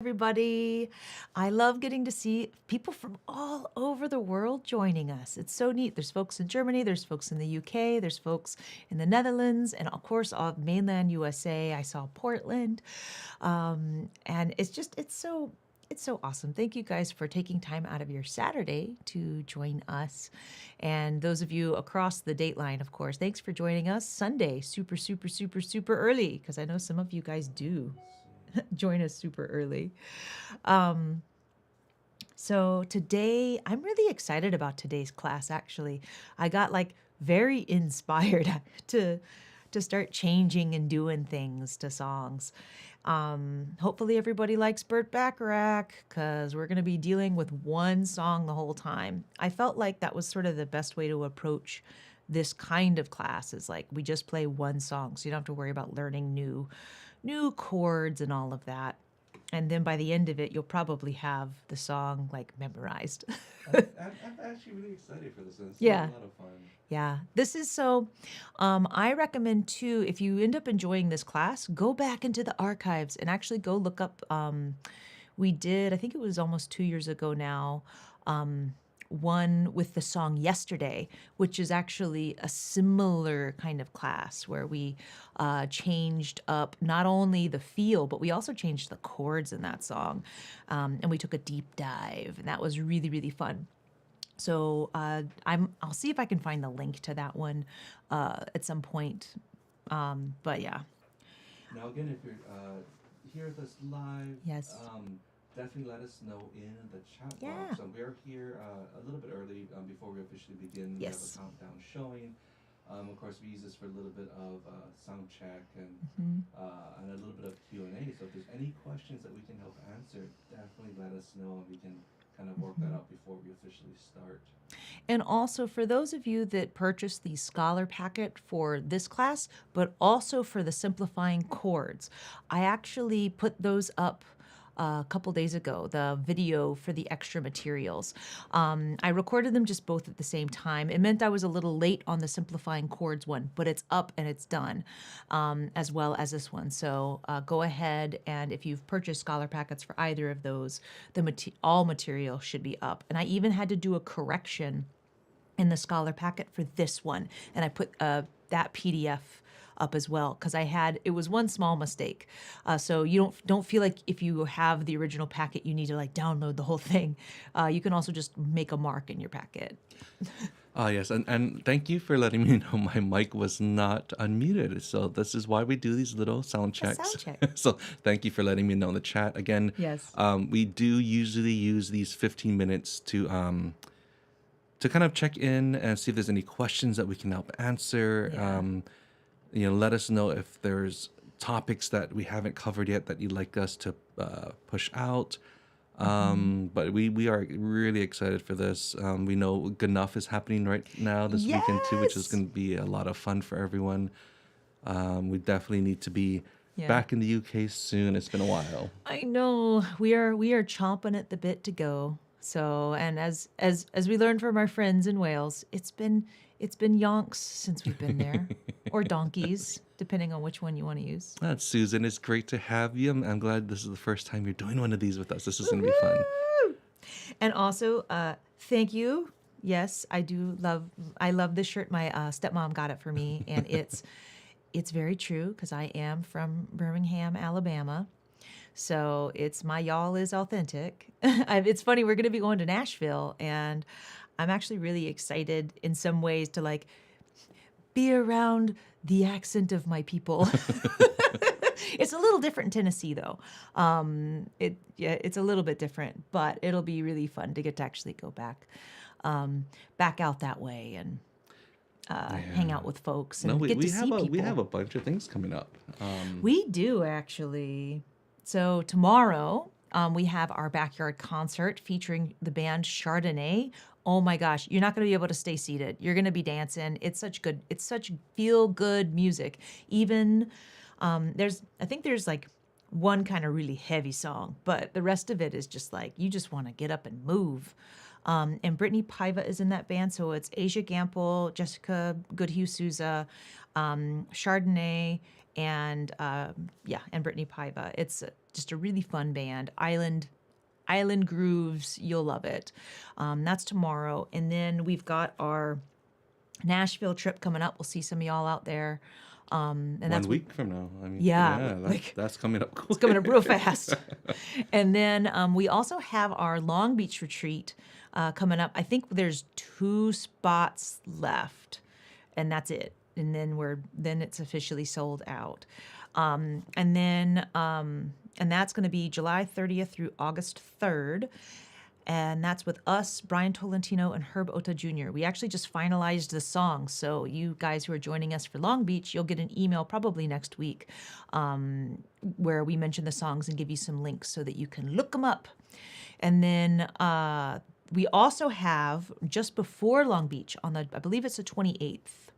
Everybody. I love getting to see people from all over the world joining us. It's so neat. There's folks in Germany, there's folks in the UK, there's folks in the Netherlands, and of course, mainland USA. I saw Portland. And it's so awesome. Thank you guys for taking time out of your Saturday to join us. And those of you across the date line, of course, thanks for joining us Sunday, super, super, super, super early, because I know some of you guys do join us super early. So today, I'm really excited about today's class, actually. I got like very inspired to start changing and doing things to songs. Hopefully everybody likes Burt Bacharach, because we're going to be dealing with one song the whole time. I felt like that was sort of the best way to approach this kind of class, is like we just play one song, so you don't have to worry about learning new chords and all of that. And then by the end of it, you'll probably have the song like memorized. I'm actually really excited for this. It's Yeah. a lot of fun. Yeah, this is so. I recommend too, if you end up enjoying this class, go back into the archives and actually go look up. We did, I think it was almost 2 years ago now, one with the song Yesterday, which is actually a similar kind of class where we changed up not only the feel, but we also changed the chords in that song. And we took a deep dive, and that was really, really fun. So I'll see if I can find the link to that one at some point. But yeah, Now, again, if you're here with us live, yes. definitely let us know in the chat Yeah. box. We're here a little bit early before we officially begin. We have Yes. a countdown showing. Of course, we use this for a little bit of sound check and a little bit of Q&A. So if there's any questions that we can help answer, definitely let us know, and we can kind of work that out before we officially start. And also for those of you that purchased the Scholar packet for this class, but also for the Simplifying Chords, I actually put those up a couple days ago, the video for the extra materials. I recorded them just both at the same time. It meant I was a little late on the Simplifying Chords one, but it's up and it's done, as well as this one. So go ahead, and if you've purchased Scholar packets for either of those, all material should be up. And I even had to do a correction in the Scholar packet for this one, and I put that PDF up as well, because it was one small mistake. So you don't feel like if you have the original packet you need to like download the whole thing. You can also just make a mark in your packet. Yes, and thank you for letting me know my mic was not unmuted. So this is why we do these little sound checks. Sound check. So thank you for letting me know in the chat. Again, Yes. We do usually use these 15 minutes to kind of check in and see if there's any questions that we can help answer. Yeah. Let us know if there's topics that we haven't covered yet that you'd like us to push out. But we are really excited for this. We know Gnuff is happening right now this weekend too, which is Yes. going to be a lot of fun for everyone. We definitely need to be back in the UK soon. It's been a while. I know we are chomping at the bit to go. So, and as we learned from our friends in Wales, it's been yonks since we've been there, or donkeys, depending on which one you want to use. Susan, it's great to have you. I'm glad this is the first time you're doing one of these with us. This is going to be fun. And also, thank you. Yes, I love this shirt. My stepmom got it for me, and it's very true, because I am from Birmingham, Alabama. So my y'all is authentic. It's funny, we're going to be going to Nashville, and I'm actually really excited in some ways to like be around the accent of my people. It's a little different in Tennessee, though. It's a little bit different, but it'll be really fun to get to actually go back out that way and hang out with folks and get to see people. We have a bunch of things coming up. We do, actually. So tomorrow, we have our backyard concert featuring the band Chardonnay. Oh my gosh, you're not going to be able to stay seated. You're going to be dancing. It's such feel good music. Even I think there's like one kind of really heavy song, but the rest of it is just like you just want to get up and move. And Brittany Paiva is in that band, so it's Asia Gamble, Jessica Goodhue Souza, Chardonnay, and and Brittany Paiva. It's just a really fun band. Island grooves, you'll love it. That's tomorrow, and then we've got our Nashville trip coming up. We'll see some of y'all out there. And One that's week from now. I mean, yeah, that's coming up quick. it's coming up real fast. And then we also have our Long Beach retreat coming up. I think there's 2 spots left, and that's it. And then it's officially sold out. And that's going to be July 30th through August 3rd. And that's with us, Brian Tolentino, and Herb Ota Jr. We actually just finalized the song. So you guys who are joining us for Long Beach, you'll get an email probably next week where we mention the songs and give you some links so that you can look them up. And then we also have, just before Long Beach, I believe it's the 28th.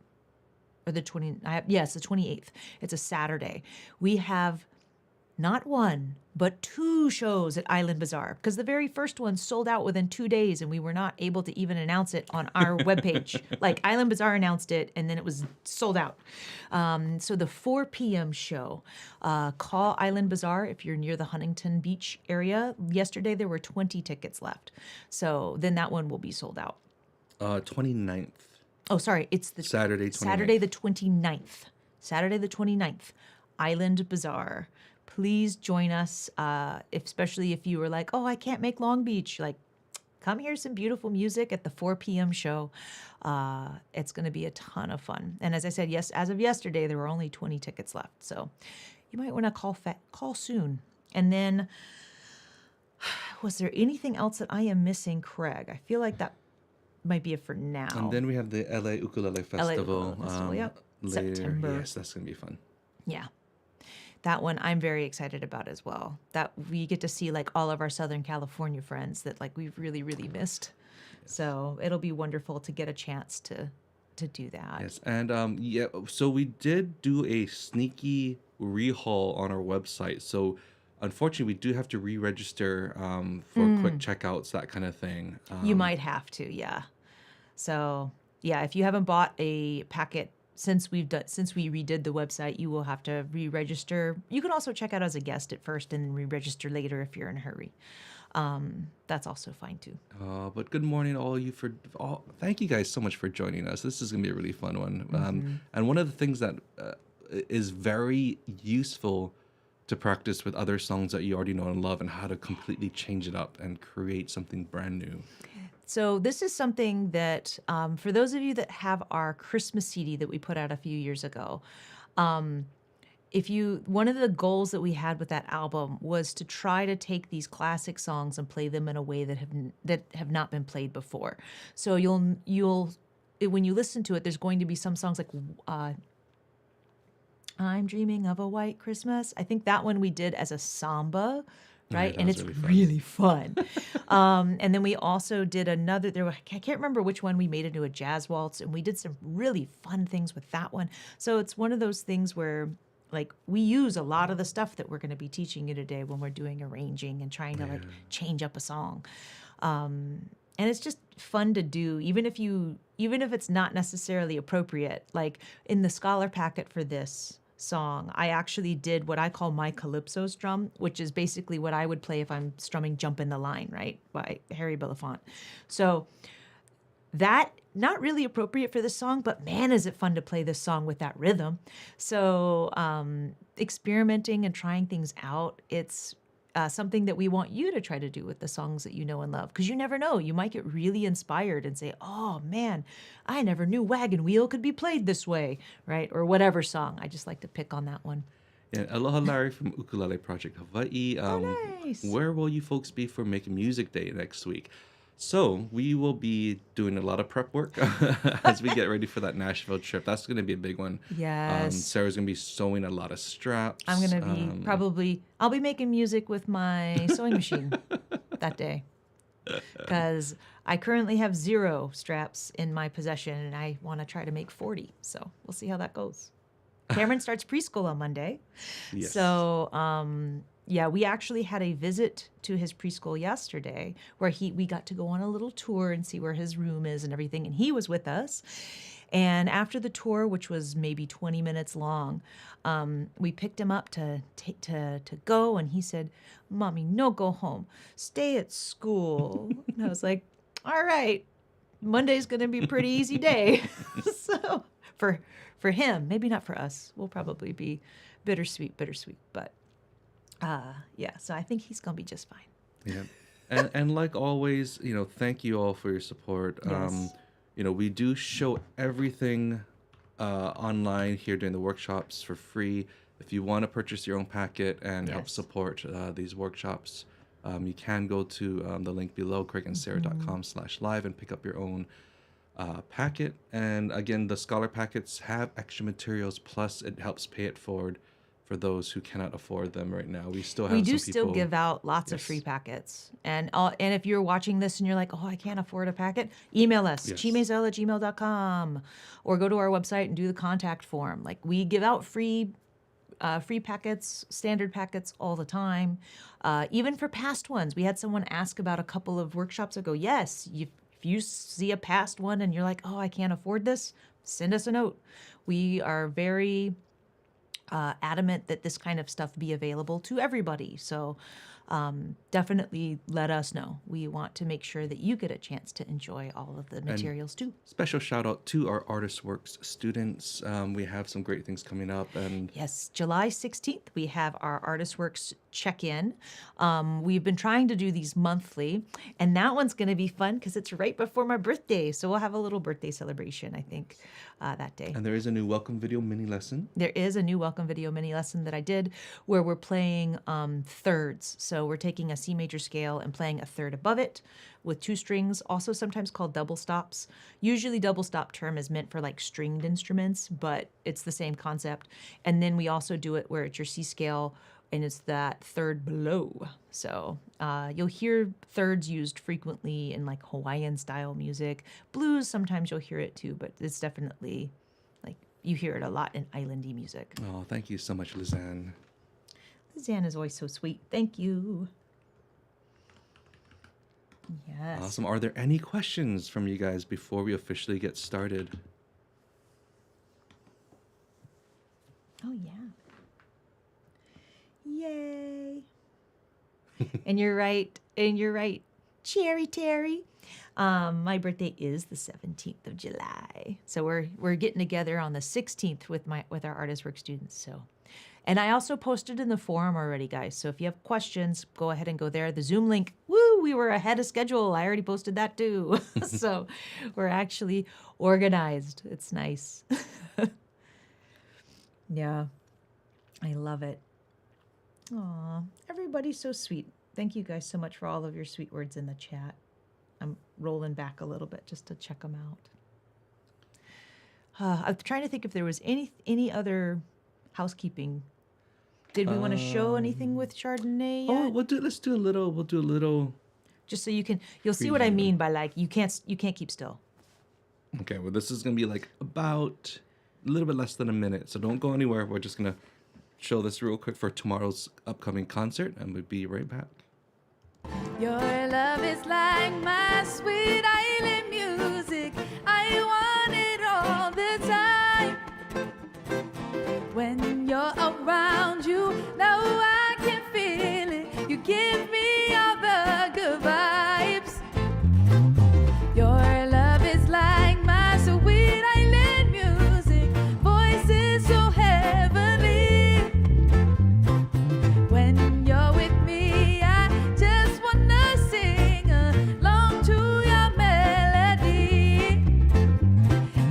Or the 28th. It's a Saturday. We have not 1, but 2 shows at Island Bazaar, because the very first one sold out within 2 days, and we were not able to even announce it on our webpage. Like, Island Bazaar announced it, and then it was sold out. So the 4 p.m. show, call Island Bazaar if you're near the Huntington Beach area. Yesterday, there were 20 tickets left. So then that one will be sold out. 29th. Oh, sorry. It's the Saturday 29th. Saturday the 29th. Saturday the 29th. Island Bazaar. Please join us, especially if you were like, oh, I can't make Long Beach. Like, come hear some beautiful music at the 4 p.m. show. It's going to be a ton of fun. And as I said, yes, as of yesterday, there were only 20 tickets left. So you might want to call soon. And then, was there anything else that I am missing, Craig? I feel like that might be it for now. And then we have the LA Ukulele Festival. Ukulele Festival, yep. Later. September. Yes, that's going to be fun. Yeah. That one I'm very excited about as well. That we get to see like all of our Southern California friends that like we've really, really missed. Yes. So it'll be wonderful to get a chance to do that. Yes, and so we did do a sneaky rehaul on our website. So unfortunately, we do have to re-register for quick checkouts, that kind of thing. You might have to, yeah. So yeah, if you haven't bought a packet since we redid the website, you will have to re-register. You can also check out as a guest at first and re-register later if you're in a hurry. That's also fine too. But good morning, all of you. Thank you guys so much for joining us. This is gonna be a really fun one. And one of the things that is very useful to practice with other songs that you already know and love, and how to completely change it up and create something brand new. So this is something that, for those of you that have our Christmas CD that we put out a few years ago, one of the goals that we had with that album was to try to take these classic songs and play them in a way that have not been played before. So you'll when you listen to it, there's going to be some songs like I'm Dreaming of a White Christmas. I think that one we did as a samba. Right. Yeah, and it's really fun. And then we also did another, I can't remember which one we made into a jazz waltz, and we did some really fun things with that one. So it's one of those things where like we use a lot of the stuff that we're going to be teaching you today when we're doing arranging and trying to like change up a song. And it's just fun to do, even if it's not necessarily appropriate. Like in the scholar packet for this song, I actually did what I call my calypso strum, which is basically what I would play if I'm strumming Jump in the Line, right, by Harry Belafonte. So that, not really appropriate for this song, but man, is it fun to play this song with that rhythm. So experimenting and trying things out, it's something that we want you to try to do with the songs that you know and love, because you never know, you might get really inspired and say, oh man, I never knew Wagon Wheel could be played this way, right? Or whatever song. I just like to pick on that one. Yeah, aloha Larry from Ukulele Project Hawaii. Nice. Where will you folks be for Make Music Day next week? So we will be doing a lot of prep work as we get ready for that Nashville trip. That's going to be a big one. Yes. Sarah's going to be sewing a lot of straps. I'm going to be I'll be making music with my sewing machine that day, because I currently have 0 straps in my possession and I want to try to make 40. So we'll see how that goes. Cameron starts preschool on Monday. Yes. So, yeah, we actually had a visit to his preschool yesterday where we got to go on a little tour and see where his room is and everything. And he was with us. And after the tour, which was maybe 20 minutes long, we picked him up to go, and he said, "Mommy, no go home. Stay at school." And I was like, "All right, Monday's going to be a pretty easy day." So for him, maybe not for us. We'll probably be bittersweet, but yeah, so I think he's going to be just fine. Yeah. And like always, thank you all for your support. Yes. We do show everything online here during the workshops for free. If you want to purchase your own packet and help Yes. support these workshops, you can go to the link below, craigandsarah.com/live, and pick up your own packet. And again, the scholar packets have extra materials, plus it helps pay it forward for those who cannot afford them right now. We still have We do some still people. give out lots of Yes. free packets. And if you're watching this and you're like, "Oh, I can't afford a packet," email us, Yes. cheemaisel@gmail.com, or go to our website and do the contact form. Like, we give out free packets, standard packets all the time, even for past ones. We had someone ask about a couple of workshops ago. Yes, if you see a past one and you're like, "Oh, I can't afford this," send us a note. We are very adamant that this kind of stuff be available to everybody. So definitely let us know. We want to make sure that you get a chance to enjoy all of the materials too. Special shout out to our Artist Works students. We have some great things coming up, and Yes, July 16th, we have our Artist Works check-in. We've been trying to do these monthly, and that one's going to be fun because it's right before my birthday. So we'll have a little birthday celebration, I think, that day. there is a new welcome video mini lesson. There is a new welcome video mini lesson that I did where we're playing thirds. So we're taking a C major scale and playing a third above it with 2 strings, also sometimes called double stops. Usually double stop term is meant for like stringed instruments, but it's the same concept. And then we also do it where it's your C scale and it's that third below. So you'll hear thirds used frequently in like Hawaiian style music. Blues, sometimes you'll hear it too, but it's definitely like you hear it a lot in islandy music. Oh, thank you so much, Lizanne. Lizanne is always so sweet. Thank you. Yes. Awesome. Are there any questions from you guys before we officially get started? Oh, yeah. Yay. And you're right. Cherry Terry. My birthday is the 17th of July. So we're getting together on the 16th with our Artist Work students. So, and I also posted in the forum already, guys. So if you have questions, go ahead and go there. The Zoom link, woo, we were ahead of schedule. I already posted that too. So we're actually organized. It's nice. Yeah, I love it. Aw, everybody's so sweet. Thank you guys so much for all of your sweet words in the chat. I'm rolling back a little bit just to check them out. I'm trying to think if there was any other housekeeping. Did we want to show anything with Chardonnay yet? Oh, we'll do a little. Just so you'll see what I mean by like you can't keep still. Okay, well, this is gonna be like about a little bit less than a minute, so don't go anywhere. We're just gonna show this real quick for tomorrow's upcoming concert, and we'll be right back. Your love is like my sweet island music. I want it all the time. When you're around, you know I can feel it. You give me all the good vibes. Your love is like my sweet island music. Voices so heavenly. When you're with me, I just wanna sing along to your melody.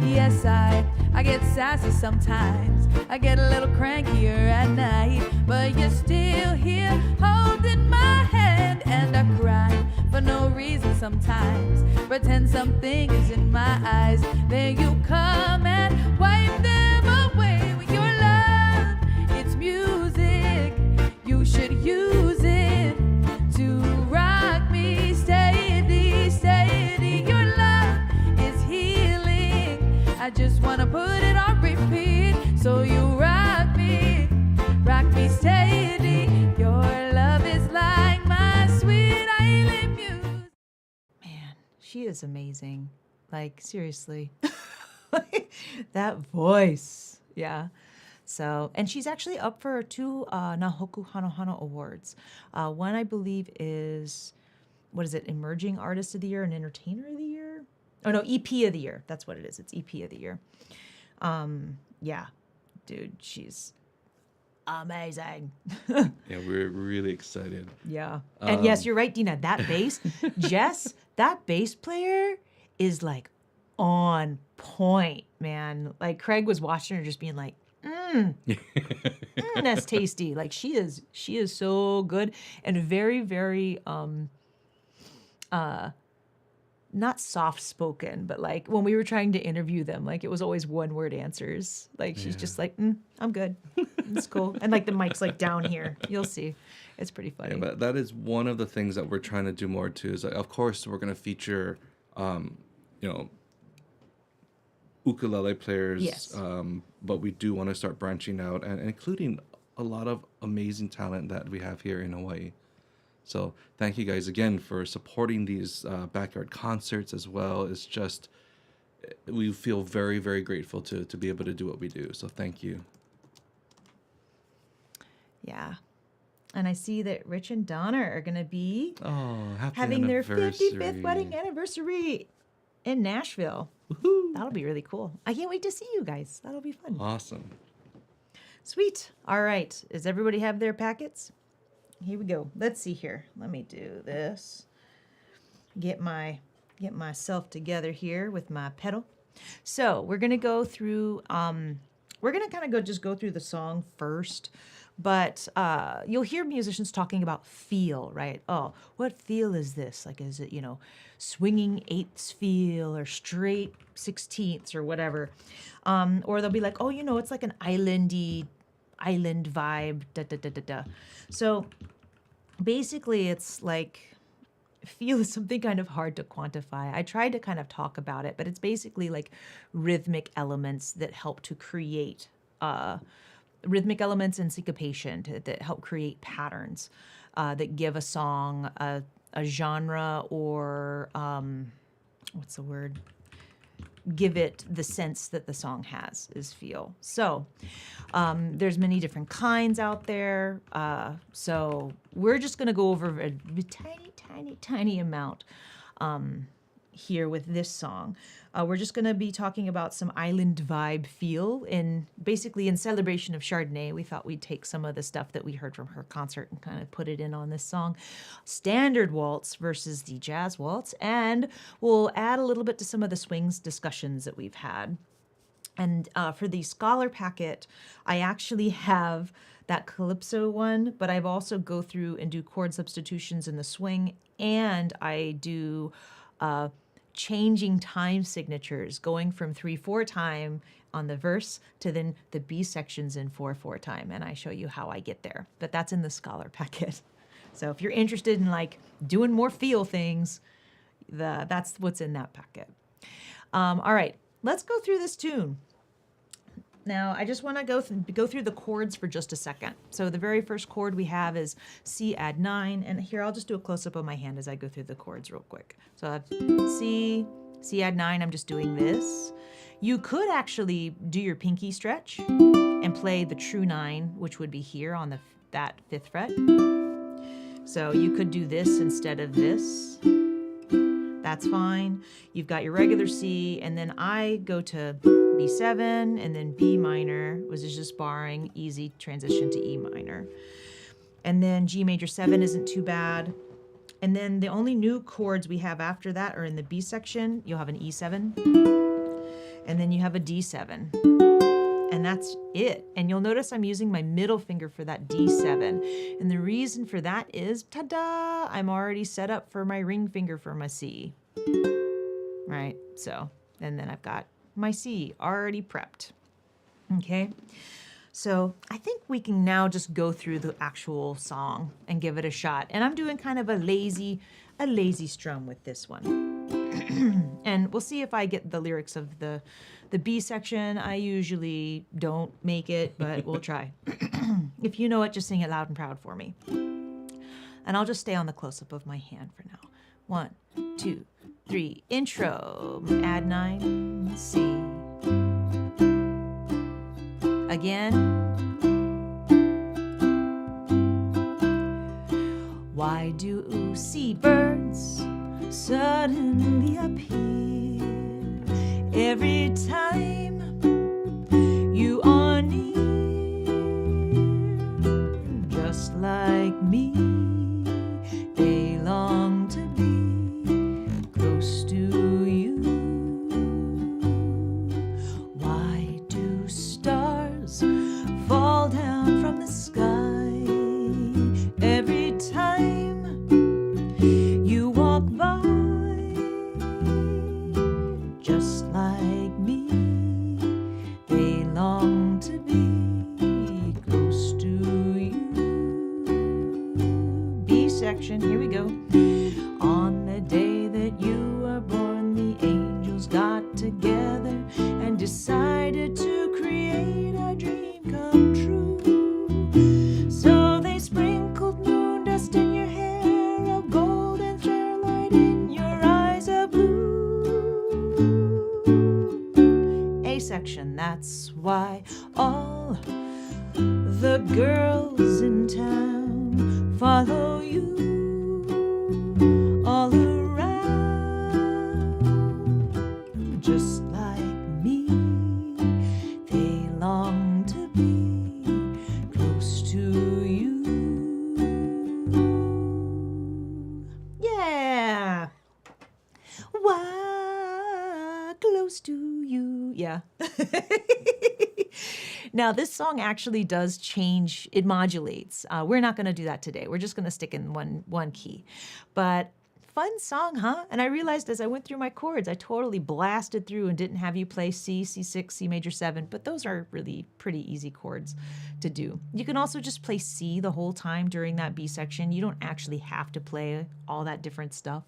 Yes, I get sassy sometimes. I get a little crankier at night, but you're still here holding my hand, and I cry for no reason sometimes. Pretend something is in my eyes, then you come and wipe them away with your love. It's music, you should use it to rock me steady, steady. Your love is healing. I just wanna put it on repeat, so you rock me steady. Your love is like my sweet island music. Man, she is amazing. Like, seriously. That voice. Yeah. So, and she's actually up for 2 Nahoku Hanohano awards. One, I believe, is, what is it, Emerging Artist of the Year and Entertainer of the Year? Oh, no, EP of the Year. That's what it is. It's EP of the Year. Yeah, dude, she's amazing. Yeah, we're really excited. Yeah. And yes, you're right, Dina. That bass, Jess, that bass player is like on point, man. Like Craig was watching her just being like, that's tasty. Like she is so good and very, very not soft spoken, but like when we were trying to interview them, like it was always one word answers. Like she's just like, I'm good. It's cool. And like the mic's like down here. You'll see. It's pretty funny. Yeah, but that is one of the things that we're trying to do more too. Is like, of course, we're going to feature, ukulele players. Yes. But we do want to start branching out and including a lot of amazing talent that we have here in Hawaii. So thank you guys again for supporting these backyard concerts as well. It's just, we feel very, very grateful to be able to do what we do. So thank you. Yeah. And I see that Rich and Donna are going to be Happy having their anniversary. 55th wedding anniversary in Nashville. Woohoo. That'll be really cool. I can't wait to see you guys. That'll be fun. Awesome. Sweet. All right. Does everybody have their packets? Here we go. Let's see here. Let me do this. Get myself together here with my pedal. So we're gonna go through. We're gonna kind of go through the song first, but you'll hear musicians talking about feel, right? Oh, what feel is this? Like, is it swinging eighths feel or straight 16ths or whatever? Or they'll be like, oh, it's like an island vibe. Da da da da da. So basically, it's like feel is something kind of hard to quantify. I tried to kind of talk about it, but it's basically like rhythmic elements that help to create rhythmic elements and syncopation that help create patterns that give a song a genre or what's the word? Give it the sense that the song has is feel. So there's many different kinds out there. So we're just going to go over a tiny amount here with this song. We're just going to be talking about some island vibe feel basically in celebration of Chardonnay. We thought we'd take some of the stuff that we heard from her concert and kind of put it in on this song. Standard waltz versus the jazz waltz. And we'll add a little bit to some of the swings discussions that we've had. And for the scholar packet, I actually have that calypso one, but I've also go through and do chord substitutions in the swing, and I do changing time signatures, going from 3/4 time on the verse to then the B sections in 4/4 time, and I show you how I get there. But that's in the scholar packet. So if you're interested in like doing more feel things, that's what's in that packet. All right, let's go through this tune. Now, I just want to go through the chords for just a second. So the very first chord we have is C add 9. And here, I'll just do a close-up of my hand as I go through the chords real quick. So I have C add 9. I'm just doing this. You could actually do your pinky stretch and play the true 9, which would be here on that 5th fret. So you could do this instead of this. That's fine. You've got your regular C, and then I go to B7 and then B minor, which is just barring, easy transition to E minor. And then G major 7 isn't too bad. And then the only new chords we have after that are in the B section. You'll have an E7, and then you have a D7. And that's it. And you'll notice I'm using my middle finger for that D7. And the reason for that is, ta-da, I'm already set up for my ring finger for my C. Right? So, and then I've got my C already prepped. Okay? So I think we can now just go through the actual song and give it a shot. And I'm doing kind of a lazy strum with this one. And we'll see if I get the lyrics of the B section. I usually don't make it, but we'll try. If you know it, just sing it loud and proud for me. And I'll just stay on the close-up of my hand for now. 1, 2, 3. Intro, add 9, C. Again. Why do seabirds suddenly appear every time you are near? Just like me, they long to be close to you. Why do stars fall down from the sky every time you walk by? Just like me, they long to be close to you. B section, here we go. On the day that you were born, the angels got together and decided to create a dream come true. So they sprinkled moon dust in your hair of gold and fair light in your eyes of blue. A section, that's why all the girls in town follow you all around. Just like me, they long to be close to you. Yeah. Why close to you? Yeah. Now, this song actually does change. It modulates. We're not going to do that today. We're just going to stick in one key. But fun song, huh? And I realized as I went through my chords, I totally blasted through and didn't have you play C, C6, C major 7. But those are really pretty easy chords to do. You can also just play C the whole time during that B section. You don't actually have to play all that different stuff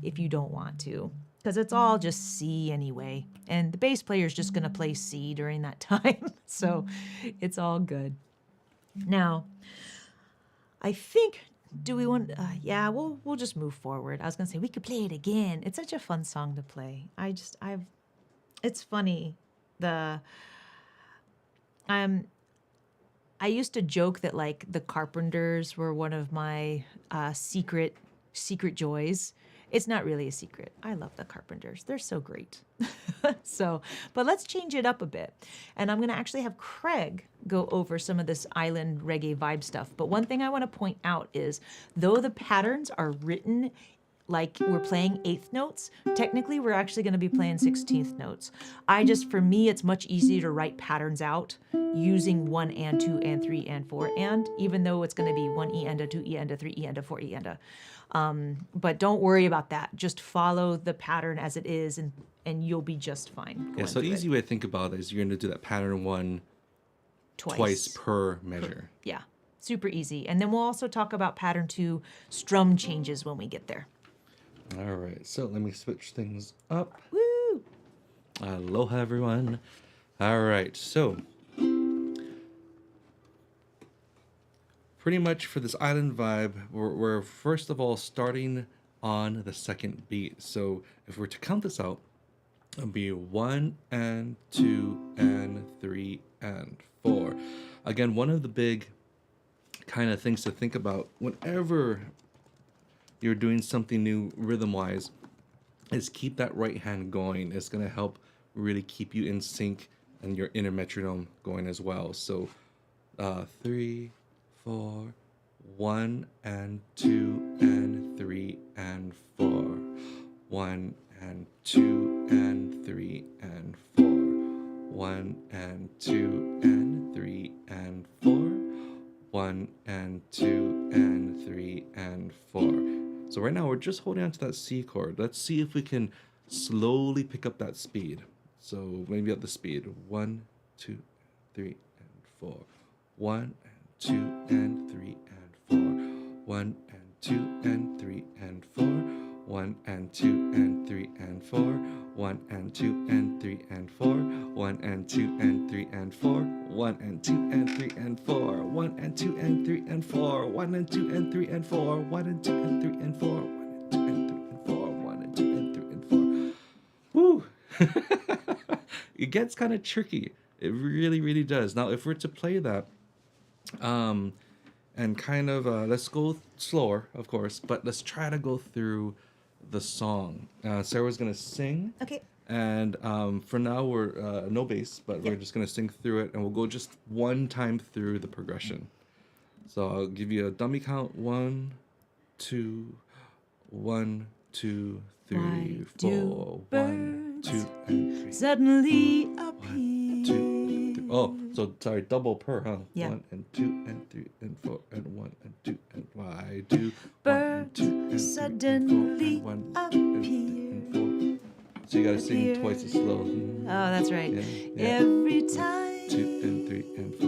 if you don't want to, because it's all just C anyway. And the bass player is just going to play C during that time. So it's all good. Now, I think, do we want, yeah, we'll just move forward. I was going to say, we could play it again. It's such a fun song to play. It's funny. I used to joke that like the Carpenters were one of my secret joys. It's not really a secret. I love the Carpenters. They're so great. But let's change it up a bit. And I'm going to actually have Craig go over some of this island reggae vibe stuff. But one thing I want to point out is, though the patterns are written like we're playing 8th notes, technically we're actually going to be playing 16th notes. For me, it's much easier to write patterns out using 1 and 2 and 3 and 4 and, even though it's going to be 1 E and a 2 E and a 3 E and a 4 E and a. But don't worry about that. Just follow the pattern as it is, and you'll be just fine. Yeah, so easy way to think about it is you're going to do that pattern 1 twice per measure. Yeah, super easy. And then we'll also talk about pattern 2 strum changes when we get there. All right, so let me switch things up. Woo! Aloha, everyone. All right, so pretty much for this island vibe, we're first of all starting on the second beat. So if we're to count this out, it'll be 1 and 2 and 3 and 4. Again, one of the big kind of things to think about whenever you're doing something new rhythm-wise is keep that right hand going. It's going to help really keep you in sync and your inner metronome going as well. So 3, 4, 1 and 2 and 3 and 4. 1 and 2 and 3 and 4. 1 and 2 and 3 and 4. 1 and 2 and 3 and 4. So right now we're just holding on to that C chord. Let's see if we can slowly pick up that speed. So maybe up the speed. 1, 2, 3 and 4. 1 and 2 and 3 and 4. 1 and 2 and 3 and 4. 1 and 2 and 3 and 4. 1 and 2 and 3 and 4. 1 and 2 and 3 and 4. 1 and 2 and 3 and 4. 1 and 2 and 3 and 4. 1 and 2 and 3 and 4. 1 and 2 and 3 and 4. 1 and 2 and 3 and 4. 1 and 2 and 3 and It gets kind of tricky. It really, really does. Now, if we're to play that, and kind of let's go slower, of course, but let's try to go through the song. Sarah's gonna sing. Okay. And for now, we're no bass, but we're just gonna sing through it, and we'll go just one time through the progression. So I'll give you a dummy count: 1, 2, 1, 2, 3, Why 4. do 1, 2, and 3. Suddenly 1, appear. 2, 3. Oh, so sorry, double per, huh? Yeah. 1 and 2 and 3 and 4 and 1 and 2 and why do 1 and Birds 2 and 3 and 4 suddenly and 1 2 and 3 and 4. So you gotta sing twice as slow. Oh, that's right. Yeah. Every 1, time 2 and 3 and 4.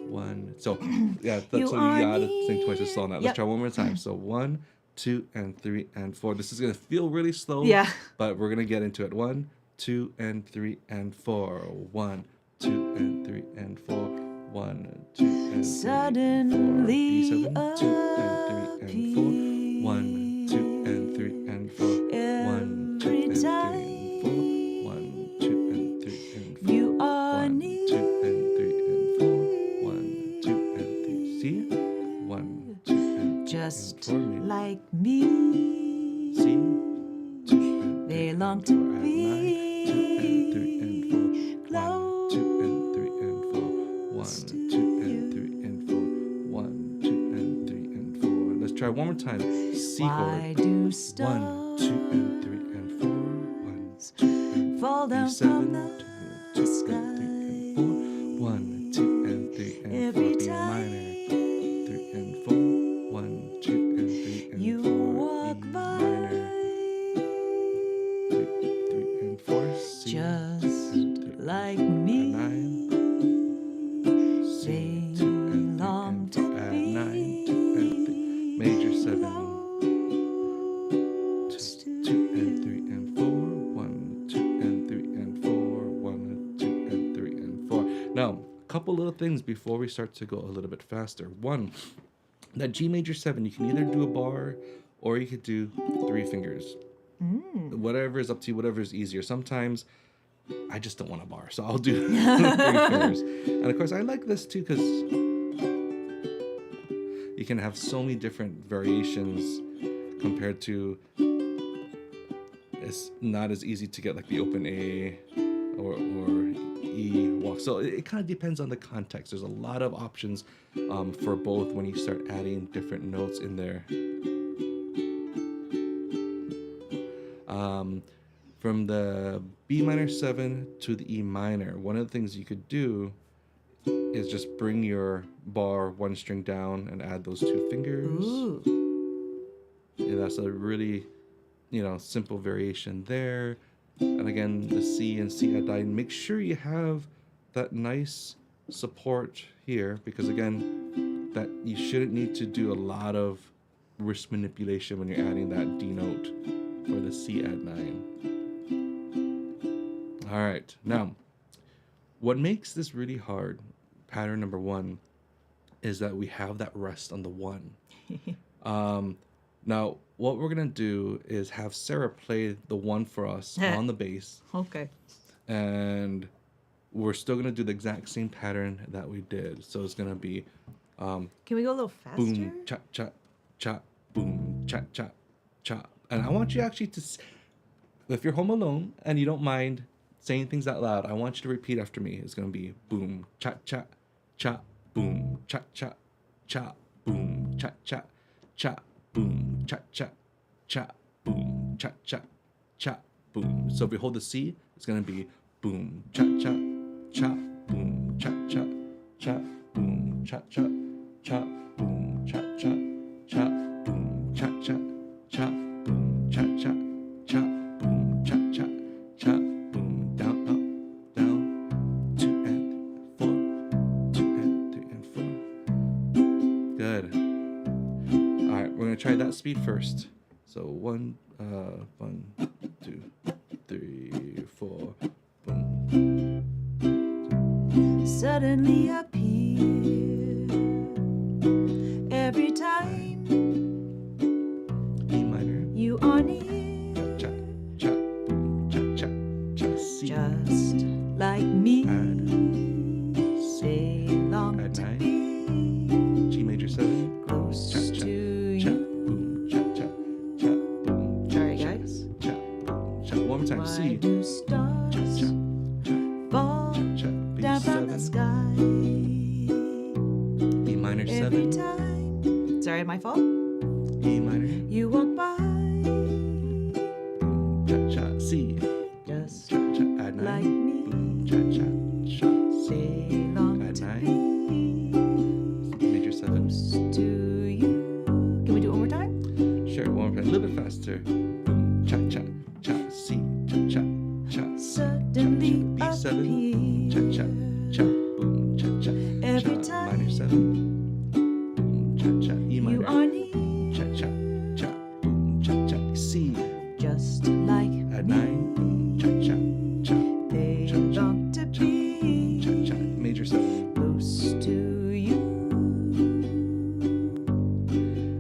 1. So yeah, that's You so you are gotta sing twice as slow now. Let's Yep. try one more time. So 1, 2 and 3 and 4. This is gonna feel really slow. Yeah. But we're gonna get into it. 1, 2 and 3 and 4. 1, 2 and 3 and 4. 1, 2 and 3 Suddenly and 4. B7. 2 and 3 and 4. 1, 2 and 3 and 4. 1, 2 and 3 and 4. 1, 2 and 3 and 4. You are 1, 2 near. and 3 and 4. 1, 2 and 3. See? 1, 2 and 3 Just and 4. Maybe. like me. See? 2 and 3 They and long 4 to and be 9. 2 and 3 and 4. 1, 2 and 3 and 4. 1, 2 and 3 and 4. 1, 2 and 3 and 4. Let's try one more time. C Why chord. do 1, stars 2 and 3 and 4. 1, 2 and fall down B7. from the 2 and 3 sky? and 4. 1, 2 and 3 and 4. Every B time minor. 3 and 4. 1, 2 and 3 and you 4. walk E by, minor. 3 and 4. C. just 2 and 3 and like 4 me. and 9. C. They 2 and 3 long and to 4 and 9. 2 be and 3. Major 7. close to 2 and 3 and 4. 1, 2 and 3 and 4. 1, 2 and 3 and 4. Now, a couple little things before we start to go a little bit faster. One, that G major 7, you can either do a bar or you could do 3 fingers. Whatever is up to you, whatever is easier. Sometimes I just don't want a bar, so I'll do 3 fingers. And of course, I like this too because you can have so many different variations compared to it's not as easy to get like the open A or E walk. So it kind of depends on the context. There's a lot of options for both when you start adding different notes in there. From the B minor 7 to the E minor, one of the things you could do is just bring your bar 1 string down and add those 2 fingers. Ooh. Yeah, that's a really, simple variation there. And again, the C and C add 9. Make sure you have that nice support here because again, that you shouldn't need to do a lot of wrist manipulation when you're adding that D note for the C add 9. All right, now, what makes this really hard, pattern number 1, is that we have that rest on the 1. Now, what we're gonna do is have Sarah play the 1 for us on the bass, Okay. and we're still gonna do the exact same pattern that we did. So it's gonna be Can we go a little faster? boom, cha cha cha, boom, cha cha cha. And I want you actually to, if you're home alone and you don't mind saying things out loud, I want you to repeat after me. It's gonna be boom, cha cha cha, boom, cha cha cha, boom, cha cha cha, boom, cha cha cha, boom, cha cha cha, boom. So if we hold the C, it's gonna be boom, cha cha cha, boom, cha cha cha, boom, cha cha cha, boom, cha cha cha, boom, cha cha cha, boom, cha cha cha, boom, cha cha cha, boom, down up down, 2 and 4, 2 and 3 and 4. Good. All right, we're gonna try that speed first. So 1, 2, 3, 4, boom. Suddenly appear every time E minor. you are near. Cha cha, boom, cha cha cha. C One more time. Why C. do stars Cha, fall cha, down from the B7. sky E minor every 7. time? Sorry, my fault. E minor. You walk by, Cha cha. C. just Cha cha. Add 9. like me. Cha cha. Cha. C. They long Add to 9. be Major 7. close to you. Can we do it one more time? Sure. One more time. A little bit faster. Boom. Cha cha. Cha. C. Cha cha. Cha. Suddenly B7. appear Cha cha. Cha. Boom. Cha cha. every Cha. time Minor 7. Boom. Cha cha. E you minor. are near, Cha cha. Cha. Boom. Cha cha. C. just like Add 9. Boom. Cha cha. Cha. they Cha, cha, long to be Cha cha. Major 7. close to you.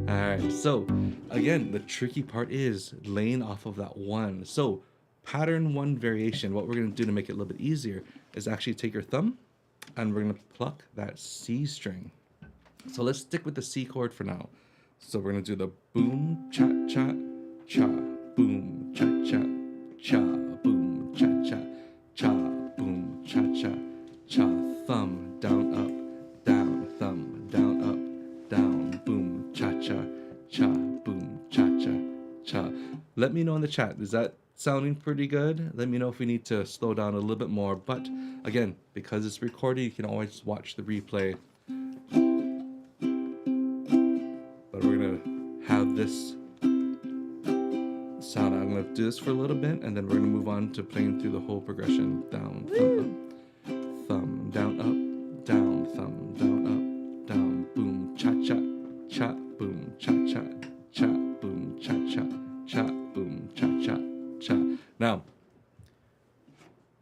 Alright, so again, the tricky part is laying off of that 1. So pattern 1 variation, what we're going to do to make it a little bit easier is actually take your thumb and we're going to pluck that C string. So let's stick with the C chord for now. So we're going to do the boom, cha, cha, cha, boom, cha, cha, cha, boom, cha, cha, cha, boom, cha, cha, cha, thumb, down, up, down, thumb, down, up, down, boom, cha, cha, cha, boom, cha, cha, cha. Let me know in the chat, is that sounding pretty good? Let me know if we need to slow down a little bit more. But again, because it's recorded, you can always watch the replay. But we're gonna have this sound. I'm gonna do this for a little bit, and then we're gonna move on to playing through the whole progression. Down, thumb, up, thumb, down, up, down, thumb, down, up, down, boom, cha, cha, cha, boom, cha, cha, cha, boom, cha, cha, cha, boom, cha, cha, cha. Now,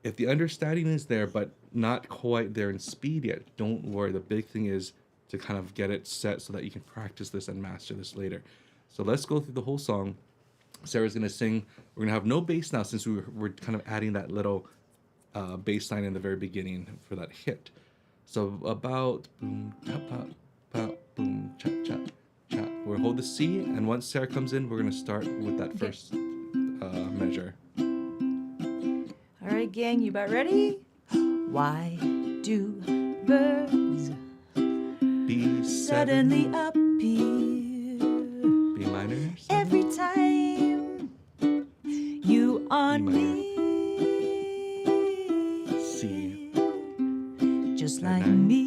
if the understanding is there, but not quite there in speed yet, don't worry. The big thing is to kind of get it set so that you can practice this and master this later. So let's go through the whole song. Sarah's going to sing. We're going to have no bass now since we're kind of adding that little bass line in the very beginning for that hit. So about boom, cha, pa, pa, boom, cha, cha, cha. We'll hold the C, and once Sarah comes in, we're going to start with that first measure. All right, gang, you about ready? Why do birds B7, suddenly appear B minor, 7, every time you are E minor, near? C, Just and like 9, me,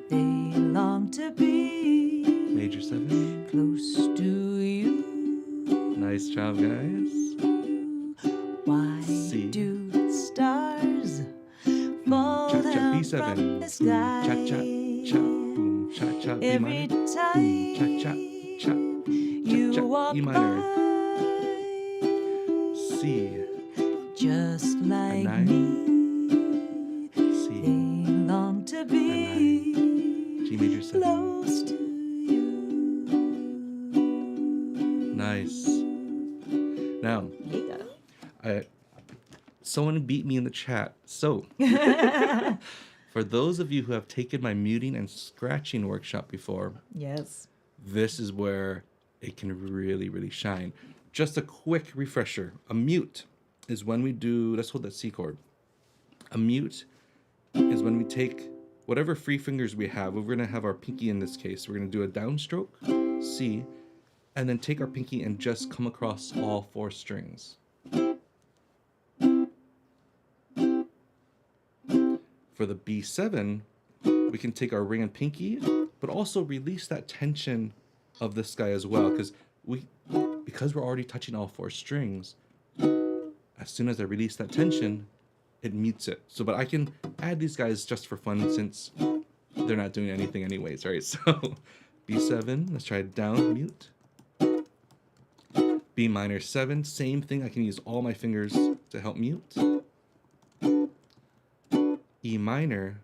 they long to be major 7. close to you. Nice job, guys. Why C. do stars fall Cha, cha, down B7, from the boom, sky cha, cha, cha, boom, cha, cha, B every minor, boom, time cha, cha, cha, you cha, walk E minor, by? C, Just like 9, me, C, they long to be G major 7. close to you. Nice. Now, Yeah. someone beat me in the chat. So, for those of you who have taken my muting and scratching workshop before, Yes. this is where it can really, really shine. Just a quick refresher. A mute is when we do, let's hold that C chord. A mute is when we take whatever free fingers we have. We're going to have our pinky in this case. We're going to do a downstroke, C, and then take our pinky and just come across all 4 strings. For the B7, we can take our ring and pinky, but also release that tension of this guy as well, because we're already touching all 4 strings, as soon as I release that tension, it mutes it. So, but I can add these guys just for fun since they're not doing anything anyways, right? So, B7, let's try down, mute. B minor 7, same thing. I can use all my fingers to help mute. E minor,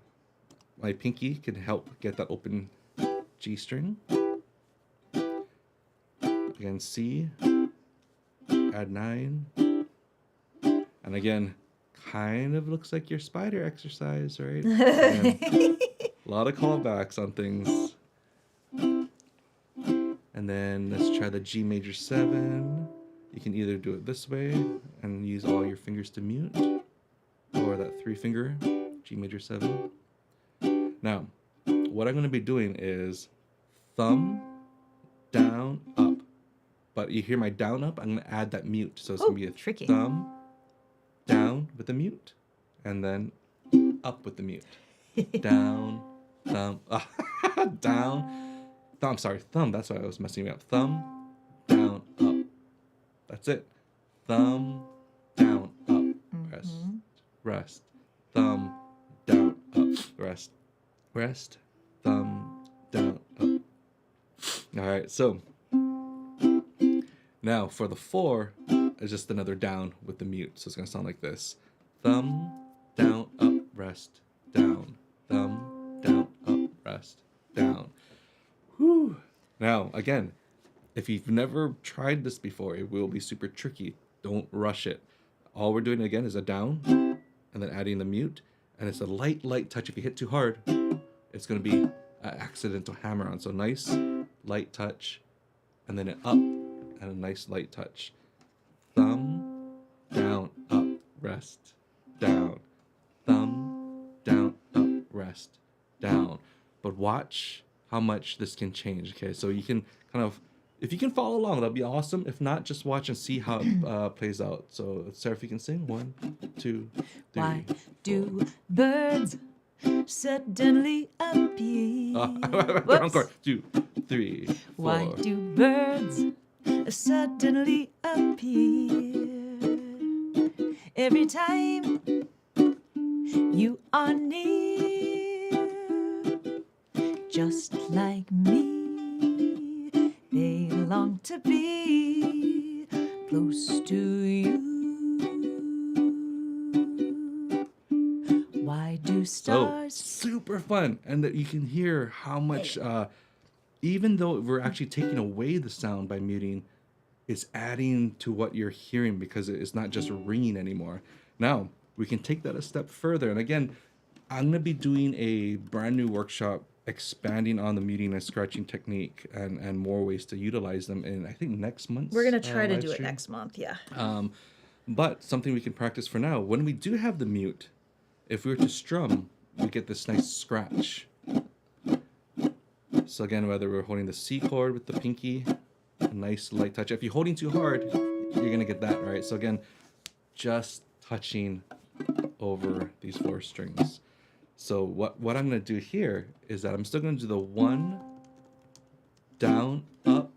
my pinky can help get that open G string. Again, C, add 9. And again, kind of looks like your spider exercise, right? Again, a lot of callbacks on things. And then let's try the G major 7. you can either do it this way and use all your fingers to mute, or that 3-finger, G major 7. Now, what I'm going to be doing is thumb, down, up. But you hear my down, up, I'm going to add that mute. So it's going to be a tricky. thumb, down with the mute, and then up with the mute. Down, thumb, down, thumb, sorry, thumb, that's why I was messing me up. Thumb, down, up. That's it. Thumb, down, up, rest, rest. Thumb, down, up, rest, rest. Thumb, down, up. All right, so now for the 4, it's just another down with the mute. So it's gonna sound like this. Thumb, down, up, rest, down. Thumb, down, up, rest, down. Whew. Now, again, if you've never tried this before, it will be super tricky. Don't rush it. All we're doing again is a down and then adding the mute. And it's a light, light touch. If you hit too hard, it's going to be an accidental hammer on. So nice, light touch, and then an up and a nice light touch. Thumb, down, up, rest, down. Thumb, down, up, rest, down. But watch how much this can change. Okay, so you can kind of, if you can follow along, that'll be awesome. If not, just watch and see how it plays out. So Sarah, if you can sing, 1, 2, 3. Why do birds suddenly appear? Wrong chord. 2, 3, 4. Why do birds suddenly appear? Every time you are near, just like me, they long to be close to you. Why do stars? Super fun, and that you can hear how much, even though we're actually taking away the sound by muting, it's adding to what you're hearing because it's not just ringing anymore. Now we can take that a step further, and again, I'm gonna be doing a brand new workshop expanding on the muting and scratching technique and more ways to utilize them in, I think, next month. We're gonna try to do it next month, yeah. But something we can practice for now. When we do have the mute, if we were to strum, we get this nice scratch. So again, whether we're holding the C chord with the pinky, a nice light touch. If you're holding too hard, you're gonna get that, right? So again, just touching over these 4 strings. So what I'm gonna do here is that I'm still gonna do the 1, down, up,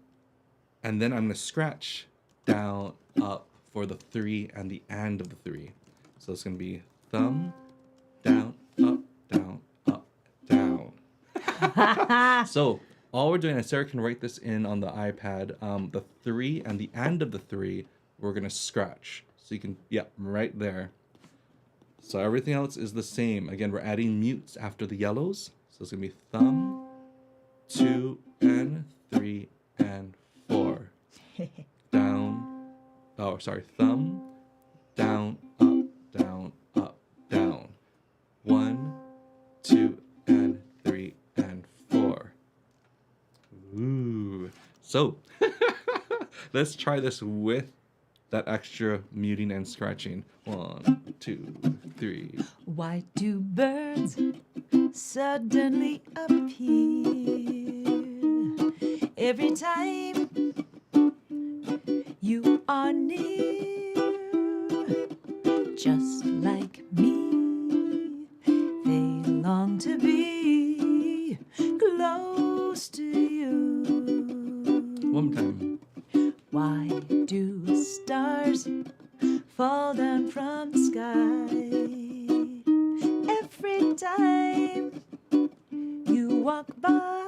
and then I'm gonna scratch down, up for the 3 and the and of the 3. So it's gonna be thumb, down, up, down, up, down. So all we're doing, and Sarah can write this in on the iPad, the 3 and the and of the 3, we're gonna scratch. So you can, right there. So everything else is the same. Again, we're adding mutes after the yellows. So it's gonna be thumb, 2 and 3 and 4. Down, thumb, down, up, down, up, down. 1, 2, and 3 and 4. Ooh. So let's try this with that extra muting and scratching. 1, 2, 3. Why do birds suddenly appear? Every time you are near, just like me, they long to be close to you. One more time. Why do stars fall down from the sky? Every time you walk by,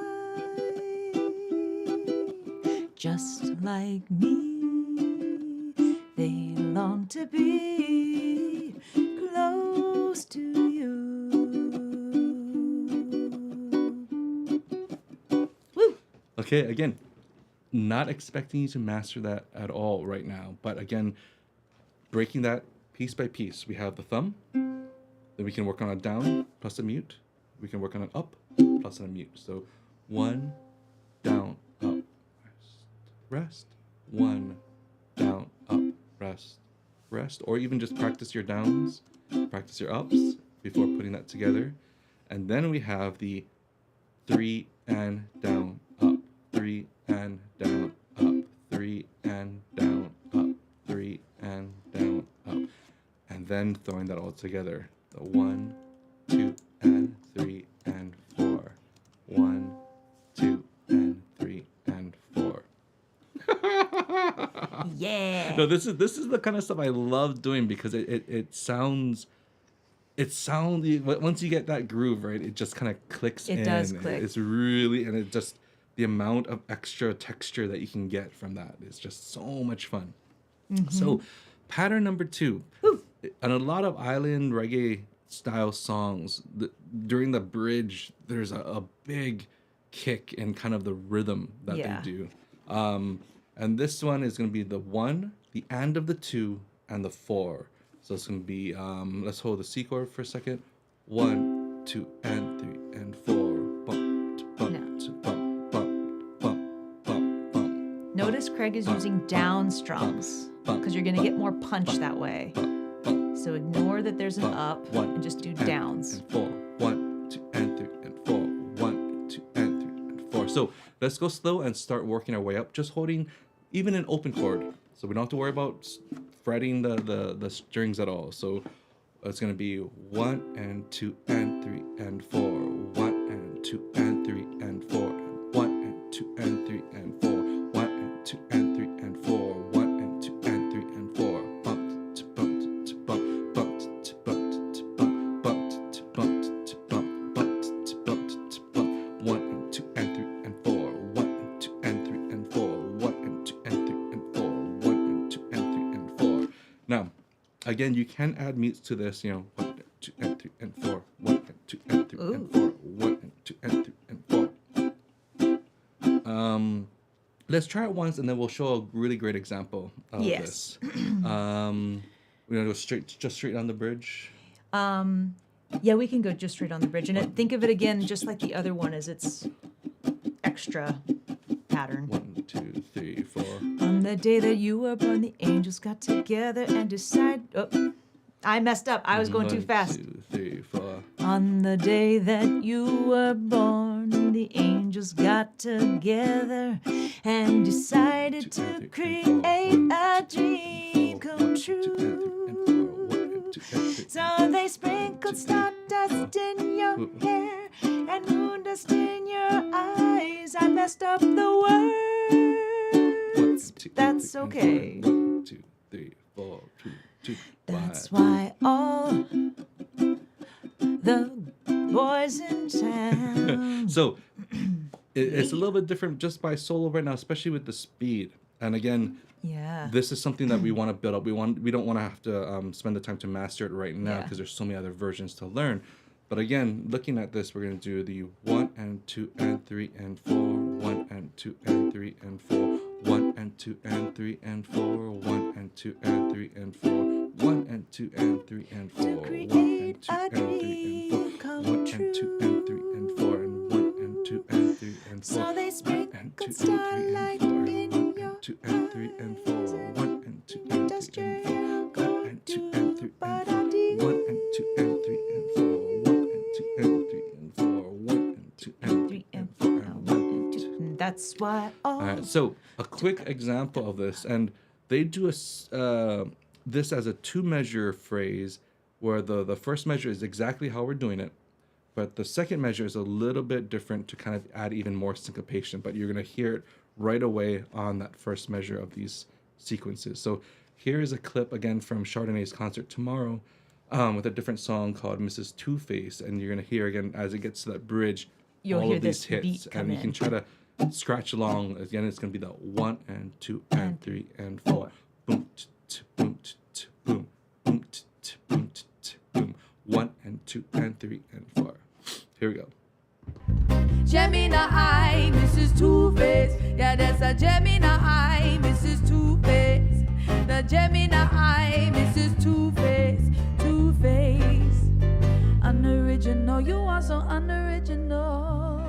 just like me, they long to be close to you. Woo! Okay, again, not expecting you to master that at all right now, but again, breaking that piece by piece. We have the thumb, then we can work on a down plus a mute. We can work on an up plus a mute. So 1, down, up, rest, rest. 1, down, rest, or even just practice your downs, practice your ups before putting that together. And then we have the 3 and down, up, 3 and down, up, 3 and down, up, 3 and down, up. And then throwing that all together. The 1, 2, and 3, and 4. 1, 2, and 3, and 4. Yeah. No, this is the kind of stuff I love doing because it sounds once you get that groove, right, it just kind of clicks in. It does click. It's really, and it just, the amount of extra texture that you can get from that is just so much fun. So pattern number 2. On a lot of island reggae style songs, during the bridge, there's a big kick in kind of the rhythm that they do. And this one is going to be the 1, the and of the 2, and the 4. So it's going to be, let's hold the C chord for a second. 1, 2, and 3, and 4. Bump, bump, bump, bump, bump, bump, bump. Notice Craig is using down strums because you're going to get more punch that way. So ignore that there's an up and just do downs. And 4. 1, 2, and 3, and 4. 1, 2, and 3, and 4. So let's go slow and start working our way up, just holding even an open chord. So we don't have to worry about fretting the strings at all. So it's going to be 1 and 2 and 3 and 4. 1 and 2 and 3 and 4. 1 and 2 and 3 and 4. 1 and 2 and 3 and 4. 1 and 2 and 3 and 4. Bump to bump to bump, bump to bump to bump, bump to bump to bump, bump to bump to bump. 1 and 2 and 3 and 4. 1 and 2 and 3 and 4. 1 and 2 and 3 and 4. 1 and 2 and 3 and 4. Now, again, you can add mutes to this, 1 and 2 and 3 and 4. 1 and 2 and 3 and 4. 1 and 2 and 3 and 4. Let's try it once and then we'll show a really great example of this. We're gonna go straight on the bridge. Yeah, we can go just straight on the bridge. And think of it again, just like the other one, as it's extra pattern. 1, 2, 3, 4. On the day that you were born, the angels got together and decided. Oh, I messed up. I was going too fast. 1, 2, 3, 4. On the day that you were born, the angels got together and decided to create a dream come true. So they sprinkled stardust in your hair and moon dust in your eyes. I messed up the words. That's okay. 1, 2, 3, 4, 2, 2. That's why all the boys in town. So it's a little bit different just by solo right now, especially with the speed. And again, this is something that we want to build up. We don't want to have to spend the time to master it right now because there's so many other versions to learn. But again, looking at this, we're going to do the 1 and 2 and 3 and 4, 1 and 2 and 3 and 4, 1 and 2 and 3 and 4, 1 and 2 and 3 and 4, 1 and 2 and 3 and 4, 1 and 2 and 3 and 4, 1 and 2 and 3 and 4, and 1 and 2 and 3 and 4. So they sprinkled starlight in your 2 and 3 and 4, 1 and 2 and 3 and 4, 1 and 2 and 3 and 4, 1 and 2 and 3 and 4, 1 and 2 and 3 and 4, 1 and 2 and 3 and 4, and 1 and 2. That's why all. All right, so a quick example of this, and they do this as a 2-measure phrase, where the first measure is exactly how we're doing it, but the second measure is a little bit different to kind of add even more syncopation, but you're going to hear it right away on that first measure of these sequences. So here is a clip again from Chardonnay's concert tomorrow with a different song called Mrs. Two-Face, and you're going to hear again as it gets to that bridge, You'll all hear of these this hits, beat come and you in. can try to scratch along. Again, it's going to be the 1 and 2 and 3 and 4. Boom, boom, boom, boom, boom, boom. 1 and 2 and 3 and 4. Here we go. Gemini, Mrs. Two-Face. Yeah, that's a Gemini, Mrs. Two-Face. The Gemini, Mrs. Two-Face. Two-Face. Unoriginal, you are so unoriginal.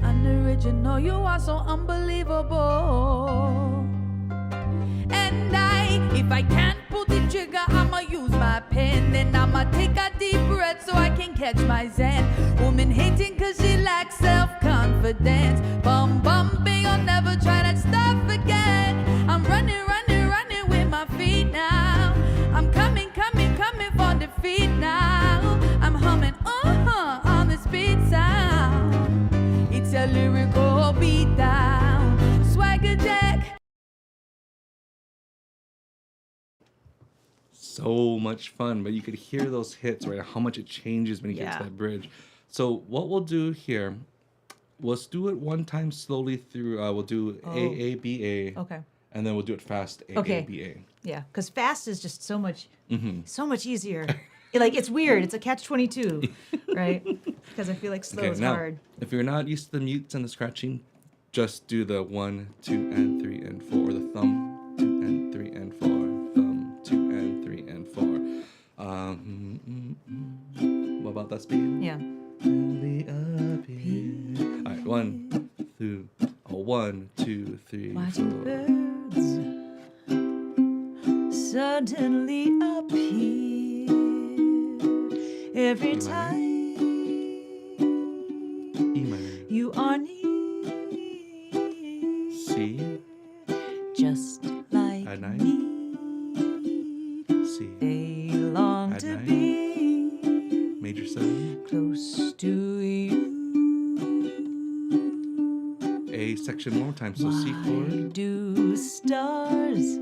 Unoriginal, you are so unbelievable. trigger, I'ma use my pen. Then I'ma take a deep breath so I can catch my zen. Woman hating cause she lacks self-confidence. Bum bumping, I'll never try that stuff again. I'm running, running, running with my feet now. I'm coming, coming, coming for defeat now. I'm humming, on this beat sound. It's a lyrical beat down. Swagger Jack. So much fun, but you could hear those hits, right? How much it changes when you get to Yeah. that bridge. So what we'll do here, let's do it one time slowly through. We'll do A A B A, Okay. and then we'll do it fast. A Okay. A B A. Yeah, because fast is just so much easier. Like, it's weird. It's a catch-22, right? Because I feel like slow is now, hard. if you're not used to the mutes and the scratching, just do the 1, 2, and 3 and 4, or the thumb 2 and 3 and 4, thumb 2 and 3 and 4. What about that speed? Yeah. All right, 1, 2, 1, 2, 3, Watching 4. birds suddenly appear every E minor. time E minor. you are near, C. just like At night. me. C. They long At to night. be Major 7. close to you. A section one more time. So C Why chord. do stars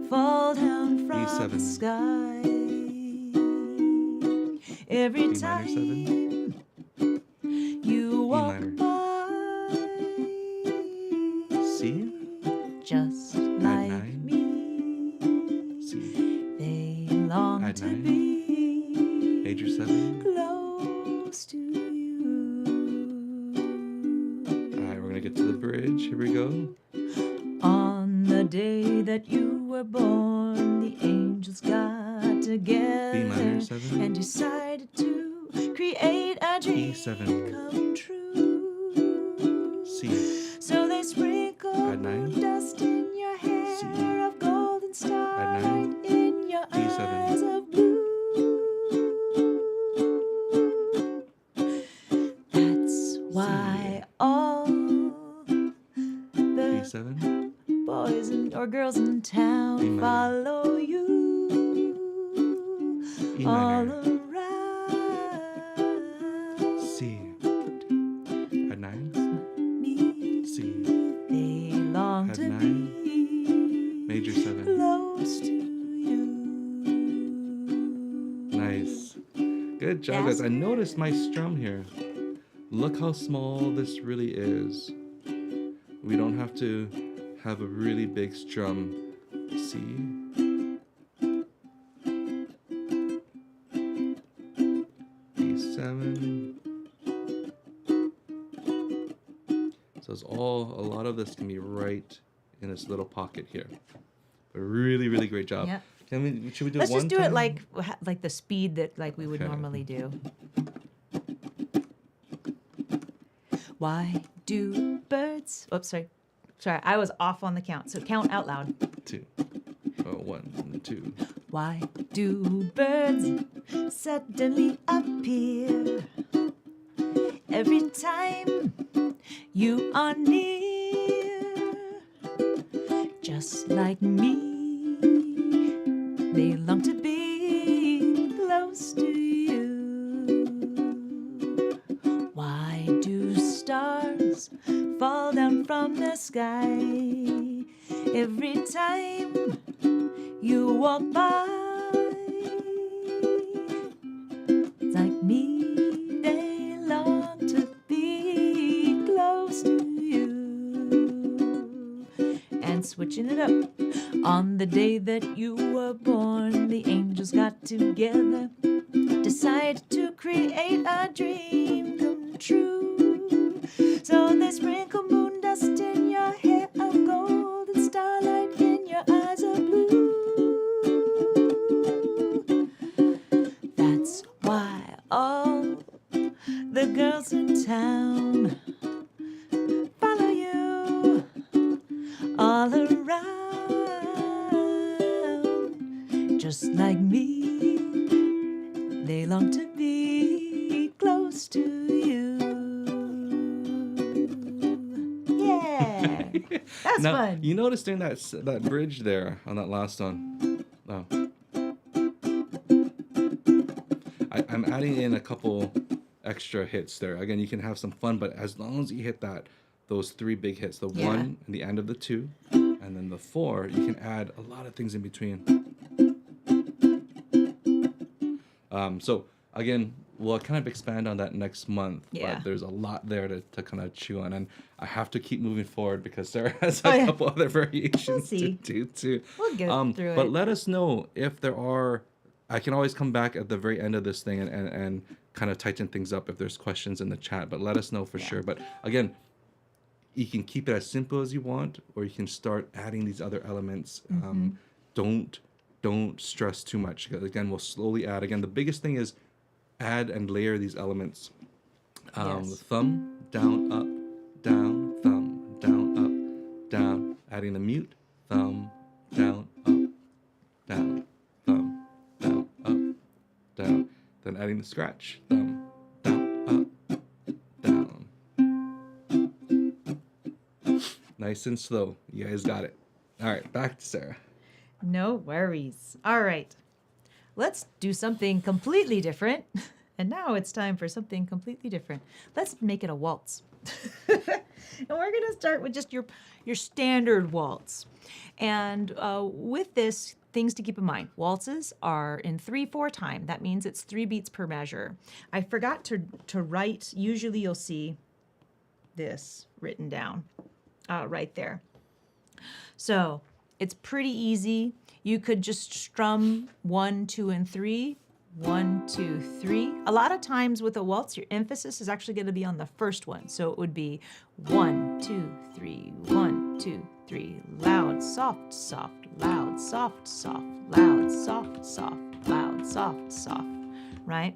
fall down from E7. the sky every B minor time 7. you walk minor. by, C. just like nine. me? C. They long At to nine. be Major 7. close to you. All right, we're gonna get to the bridge. Here we go. On the day that you were born, the angels got together B minor 7. and decided to create a dream E7. come true. C. So they sprinkled At nine. dust in your hair C. of golden At starlight nine. in your E7. eyes of blue. That's why all the B7. boys or girls in E town minor. follow you E all minor. around C. At 9. me. C. They long At to nine. be Major 7. close to you. Nice. Good job, guys. I noticed my strum here. Look how small this really is. We don't have to have a really big strum. C. E7. So it's all, a lot of this can be right in this little pocket here. But really, really great job. Yeah. Should we do Let's it one just do it time? like the speed that like we would Okay. normally do. Why do birds? Oops, sorry. Sorry, I was off on the count. So count out loud. 2. 1, 2. Why do birds suddenly appear every time you are near? Just like me, they long to be close to you. Why do stars fall down from the sky every time you walk by? Like me, they long to be close to you. And switching it up. On the day that you were born, the angels got together, decided to create a dream come true. So they sprinkle moon dust in your hair of gold and starlight in your eyes of blue. That's why all the girls in town follow you all around, just like me. They long to be close to you. Yeah, that's Now, fun. you notice during that bridge there on that last one. Oh. I'm adding in a couple extra hits there. Again, you can have some fun, but as long as you hit those 3 big hits, the 1 and the end of the 2, and then the 4, you can add a lot of things in between. So again, we'll kind of expand on that next month, Yeah. but there's a lot there to kind of chew on, and I have to keep moving forward because Sarah has a couple other variations to do too. We'll get through it. But let us know if there are. I can always come back at the very end of this thing and kind of tighten things up if there's questions in the chat, but let us know for sure. But again, you can keep it as simple as you want, or you can start adding these other elements. Don't stress too much. Again, we'll slowly add. Again, the biggest thing is add and layer these elements. Thumb, down, up, down, thumb, down, up, down. Adding the mute, thumb, down, up, down, thumb, down, up, down. Then adding the scratch, thumb, down, up, down. Nice and slow. You guys got it. All right, back to Sarah. No worries. All right. Let's do something completely different. And now it's time for something completely different. Let's make it a waltz. And we're going to start with just your standard waltz. And with this, things to keep in mind. Waltzes are in 3/4 time. That means it's 3 beats per measure. I forgot to write. Usually you'll see this written down right there. So it's pretty easy. You could just strum 1, 2, and 3. 1, 2, 3. A lot of times with a waltz, your emphasis is actually going to be on the first one. So it would be 1, 2, 3, 1, 2, 3. Loud, soft, soft, loud, soft, soft, loud, soft, soft, loud, soft, soft, right?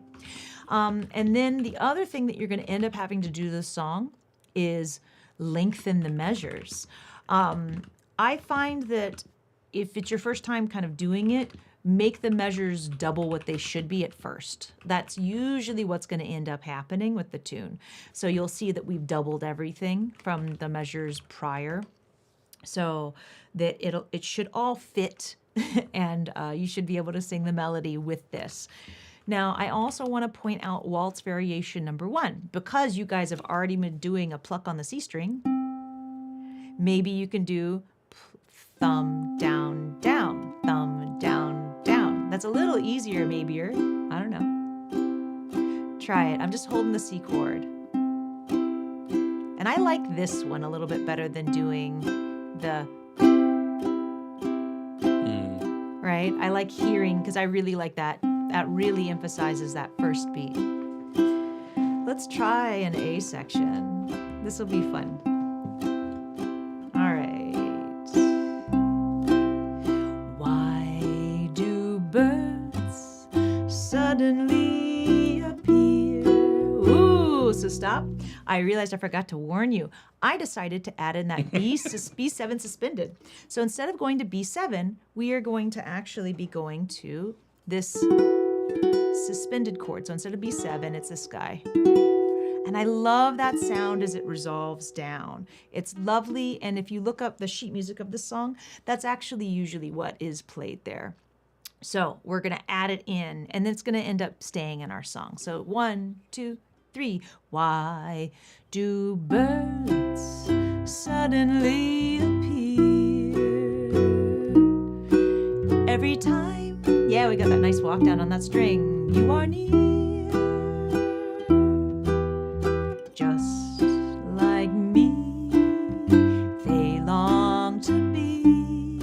And then the other thing that you're going to end up having to do this song is lengthen the measures. I find that if it's your first time kind of doing it, make the measures double what they should be at first. That's usually what's going to end up happening with the tune. So you'll see that we've doubled everything from the measures prior, so that it should all fit, and you should be able to sing the melody with this. Now, I also want to point out waltz variation number 1, because you guys have already been doing a pluck on the C string. Maybe you can do thumb, down, down, thumb, down, down. That's a little easier, maybe, or I don't know. Try it. I'm just holding the C chord. And I like this one a little bit better than doing the, right? I like hearing, because I really like that. That really emphasizes that first beat. Let's try an A section. This will be fun. All right. Why do birds suddenly appear? Ooh, so stop. I realized I forgot to warn you. I decided to add in that B7 suspended. So instead of going to B7, we are going to actually be going to this suspended chord. So instead of B7, it's this guy. And I love that sound as it resolves down. It's lovely, and if you look up the sheet music of the song, that's actually usually what is played there. So we're gonna add it in, and then it's gonna end up staying in our song. So 1, 2, 3. Why do birds suddenly appear? Every time, yeah, we got that nice walk down on that string. You are near, just like me. They long to be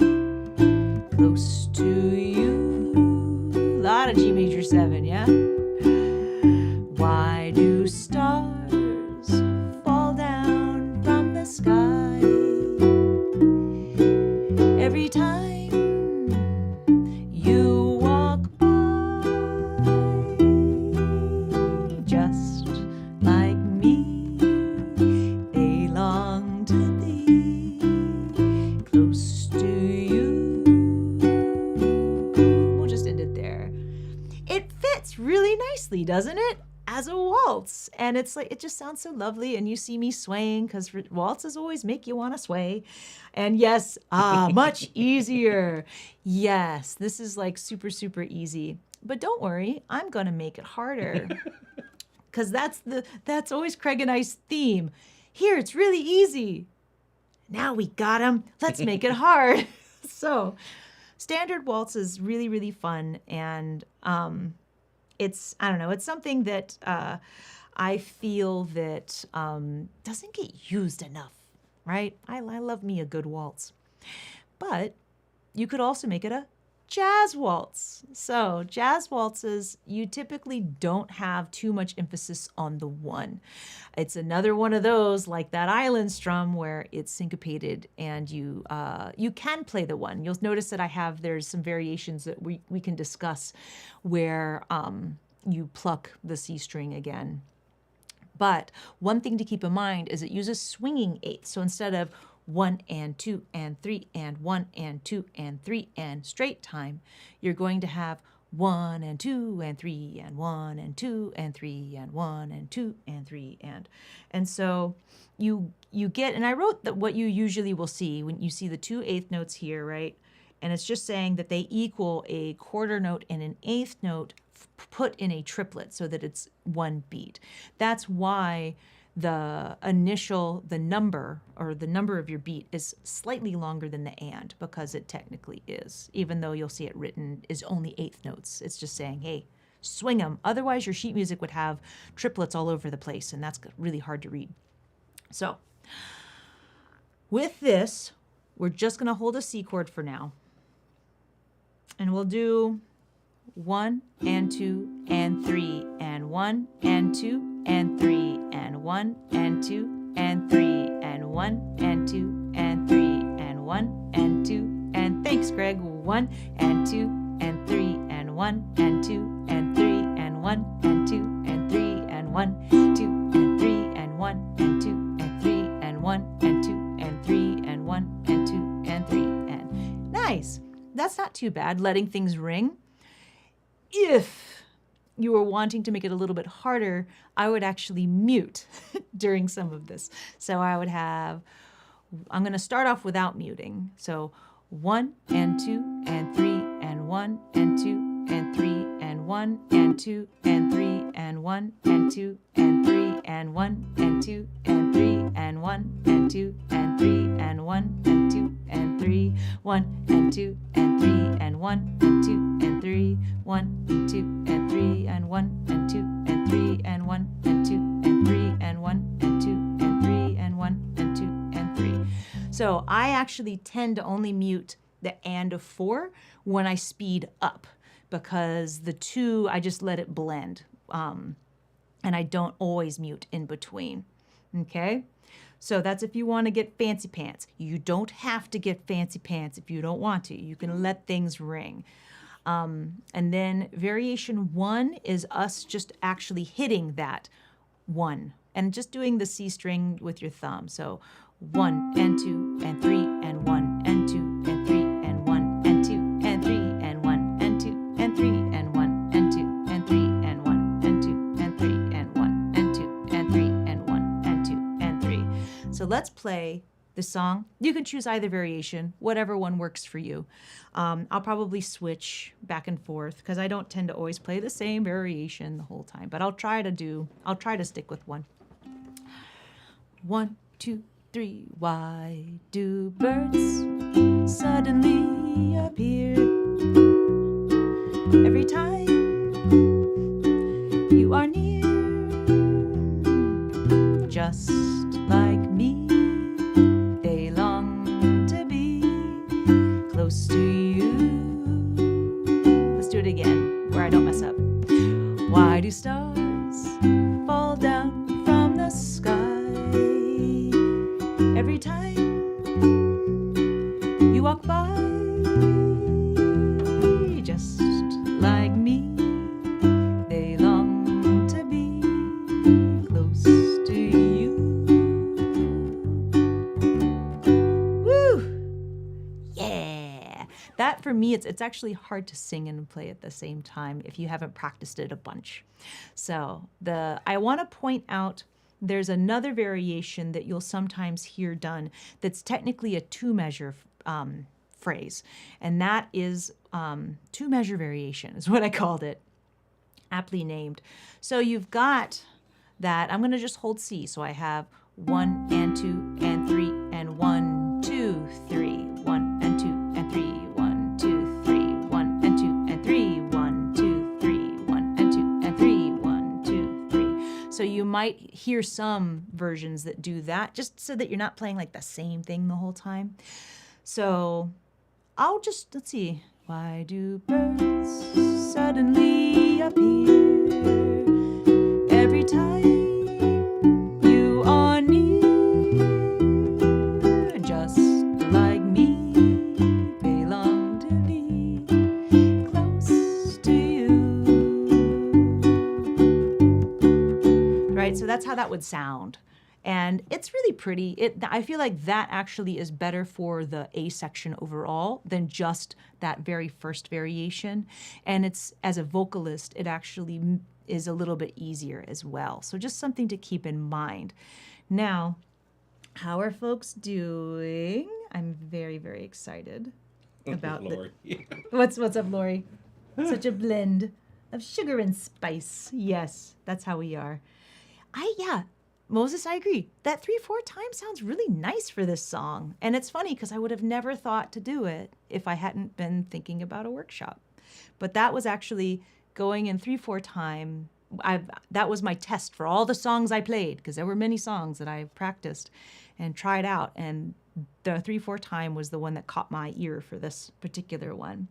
close to you. A lot of G major 7, yeah? Why do stars fall down from the sky? Every time you walk by, nicely, doesn't it? As a waltz. And it's like, it just sounds so lovely. And you see me swaying because waltzes always make you want to sway. And yes, much easier. Yes, this is like super, super easy. But don't worry, I'm going to make it harder. Because that's always Craig and I's theme. Here, it's really easy. Now we got him. Let's make it hard. So standard waltz is really, really fun. And it's, I don't know, it's something that I feel that doesn't get used enough, right? I love me a good waltz. But you could also make it a jazz waltz. So jazz waltzes, you typically don't have too much emphasis on the one. It's another one of those like that island strum where it's syncopated and you can play the one. You'll notice that there's some variations that we can discuss where you pluck the C string again. But one thing to keep in mind is it uses swinging eighths. So instead of 1 and 2 and 3 and 1 and 2 and 3 and straight time, you're going to have 1 and 2 and 3 and 1 and 2 and 3 and 1 and 2 and 3 and so you get, and I wrote that what you usually will see when you see the 2 eighth notes here, right? And it's just saying that they equal a quarter note and an eighth note put in a triplet so that it's one beat. That's why the number of your beat is slightly longer than the and, because it technically is, even though you'll see it written is only eighth notes. It's just saying, hey, swing them. Otherwise, your sheet music would have triplets all over the place, and that's really hard to read. So with this, we're just going to hold a C chord for now. And we'll do 1 and 2 and 3 and 1 and 2 and 3 and 1 and 2 and 3 and 1 and 2 and 3 and 1 and 2 and thanks, Greg. 1 and 2 and 3 and 1 and 2 and 3 and 1 and 2 and 3 and 1 2 and 3 and 1 and 2 and 3 and 1 and 2 and 3 and 1 and 2 and 3 and nice. That's not too bad, letting things ring. If you were wanting to make it a little bit harder, I would actually mute during some of this. So I'm going to start off without muting. So 1 and 2 and 3 and 1 and 2 and 3 and 1 and 2 and 3 and 1 and 2 and 3 and 1 and 2 and 3 and 1 and 2 and 3 and 1 and 2 and 3 1 and 2 and 3 and 1 and 2 and 3 1 and 2 and 3 and 1 and 2 and 3 and 1 and 2 and 3 and 1 and 2 and 3 and 1 and 2 and 3. So I actually tend to only mute the and of 4 when I speed up, because the 2, I just let it blend. And I don't always mute in between. Okay? So that's if you want to get fancy pants. You don't have to get fancy pants if you don't want to. You can let things ring. And then variation 1 is us just actually hitting that 1 and just doing the C string with your thumb. So 1 and 2 and 3 and 1 and 2 and 3 and 1 and 2 and 3 and 1 and 2 and 3 and 1 and 2 and 3 and 1 and 2 and 3 and 1 and 2 and 3 and 1 and 2 and 3. So let's play the song. You can choose either variation, whatever one works for you. I'll probably switch back and forth because I don't tend to always play the same variation the whole time, but I'll try to stick with one. 1, 2, 3. Why do birds suddenly appear every time you are near? Just like me, they long to be close to you. Let's do it again, where I don't mess up. Why do stars fall down from the sky every time you walk by? Just like me, they long to be close to you. Woo! Yeah! that for me, it's actually hard to sing and play at the same time if you haven't practiced it a bunch. So I want to point out there's another variation that you'll sometimes hear done that's technically a 2-measure phrase, and that is 2-measure variation is what I called it, aptly named. So you've got that. I'm going to just hold C. So I have 1 and 2 and 3 and 1, 2, 3, 1 and 2 and 3, 1, 2, 3, 1 and 2 and 3, 1, 2, 3, 1 and 2 and 3, 1, 2, 3. So you might hear some versions that do that, just so that you're not playing like the same thing the whole time. So I'll just, let's see. Why do birds suddenly appear every time you are near? Just like me, they long to be close to you. Right, so that's how that would sound. And it's really pretty. I feel like that actually is better for the A section overall than just that very first variation. And it's, as a vocalist, it actually is a little bit easier as well. So just something to keep in mind. Now, how are folks doing? I'm very, very excited about Lori. What's up, Lori? Such a blend of sugar and spice. Yes, that's how we are. Moses, I agree. That 3/4 time sounds really nice for this song. And it's funny because I would have never thought to do it if I hadn't been thinking about a workshop. But that was actually going in 3/4 time. That was my test for all the songs I played, because there were many songs that I practiced and tried out. And the 3/4 time was the one that caught my ear for this particular one.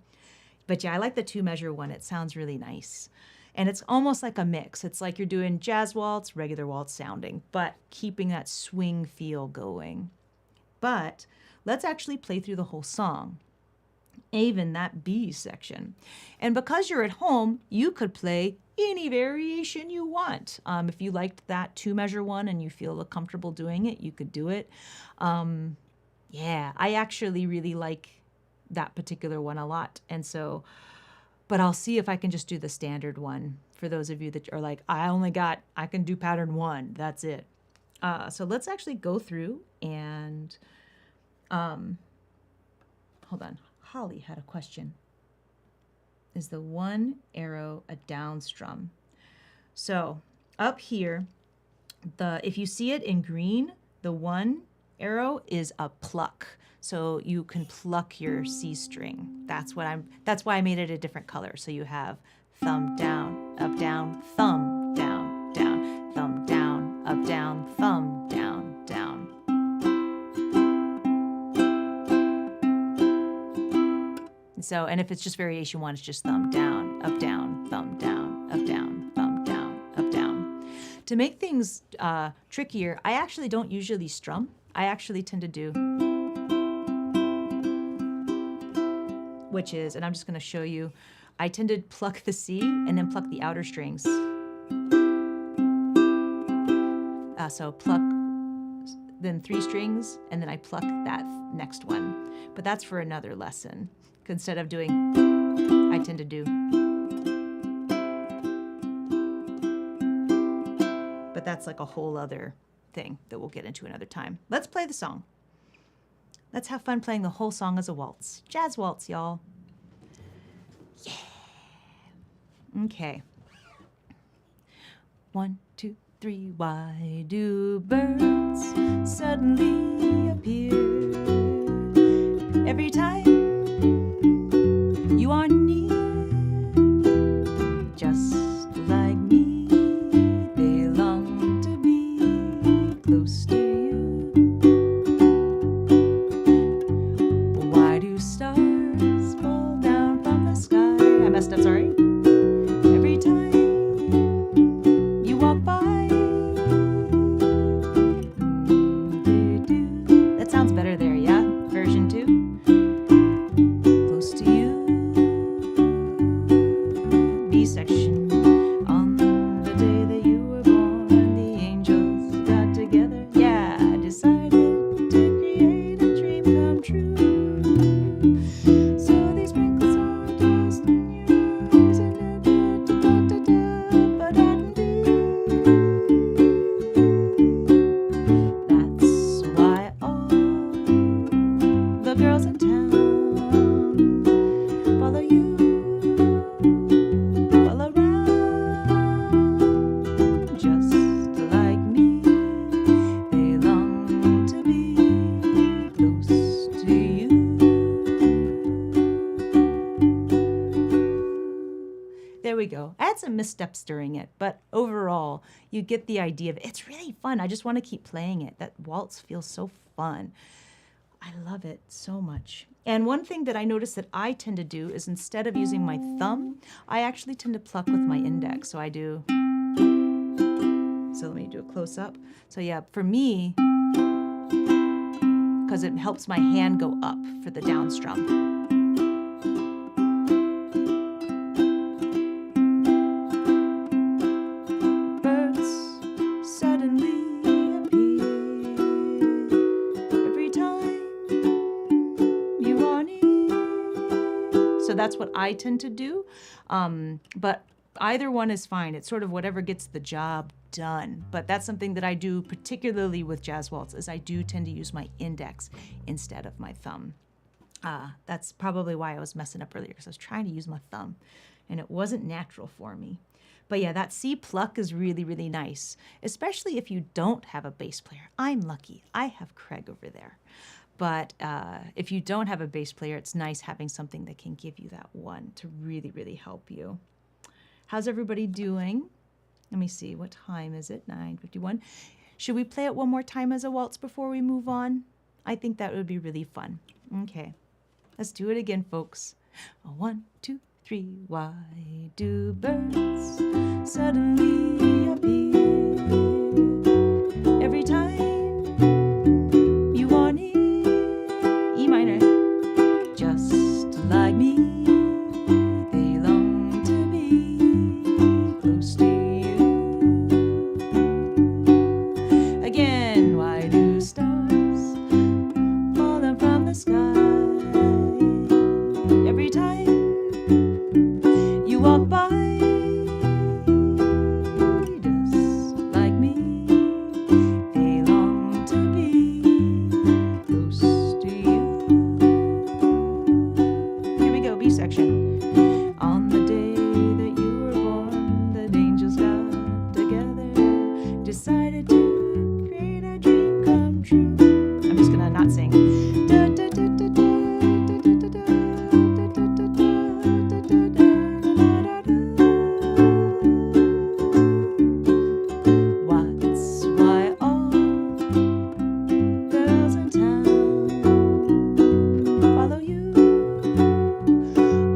But yeah, I like the 2-measure one. It sounds really nice. And it's almost like a mix. It's like you're doing jazz waltz, regular waltz sounding, but keeping that swing feel going. But let's actually play through the whole song, even that B section. And because you're at home, you could play any variation you want. If you liked that 2-measure one and you feel comfortable doing it, you could do it. Yeah, I actually really like that particular one a lot. And so, but I'll see if I can just do the standard one for those of you that are like, I can do pattern 1. That's it. So let's actually go through and, hold on. Holly had a question. Is the 1 arrow a down strum? So up here, if you see it in green, the 1 arrow is a pluck. So you can pluck your C string. That's why I made it a different color. So you have thumb down, up down, thumb down, down, thumb down, up down, thumb down, down. So, and if it's just variation 1, it's just thumb down, up down, thumb down, up down, thumb down, up down. To make things trickier, I actually don't usually strum. I actually tend to do, which is, and I'm just going to show you, I tend to pluck the C and then pluck the outer strings. So pluck, then 3 strings, and then I pluck that next one. But that's for another lesson. Instead of doing, I tend to do. But that's like a whole other thing that we'll get into another time. Let's play the song. Let's have fun playing the whole song as a waltz. Jazz waltz, y'all. Yeah. Okay. 1, 2, 3. Why do birds suddenly appear every time you are near? Just like me, they long to be close to you. Why do stars fall down from the sky? I messed up, sorry. Every time you walk by. That sounds better there, yeah? Version 2. the girls in town follow you all around, just like me. They long to be close to you. There we go. I had some missteps during it, but overall, you get the idea of it. It's really fun. I just want to keep playing it. That waltz feels so fun. I love it so much. And one thing that I notice that I tend to do is instead of using my thumb, I actually tend to pluck with my index. So I do. So let me do a close up. So yeah, for me, because it helps my hand go up for the down strum. That's what I tend to do, but either one is fine. It's sort of whatever gets the job done. But that's something that I do particularly with jazz waltz, is I do tend to use my index instead of my thumb. That's probably why I was messing up earlier, because I was trying to use my thumb and it wasn't natural for me. But yeah, that C pluck is really, really nice, especially if you don't have a bass player. I'm lucky. I have Craig over there. But if you don't have a bass player, it's nice having something that can give you that one to really, really help you. How's everybody doing? Let me see. What time is it? 9:51. Should we play it one more time as a waltz before we move on? I think that would be really fun. Okay. Let's do it again, folks. 1, 2, 3. Why do birds suddenly appear every time you want it? E minor. Just like me, they long to be close to you. Again, why do stars falling from the sky every time you walk by? Just like me, they long to be close to you. Here we go, B section. On the day that you were born, the angels got together, decided to create a dream come true. I'm just gonna not sing. Da, da, da, da, da, da, da, da, da, da, da, da, da, da, da. What's why all girls in town follow you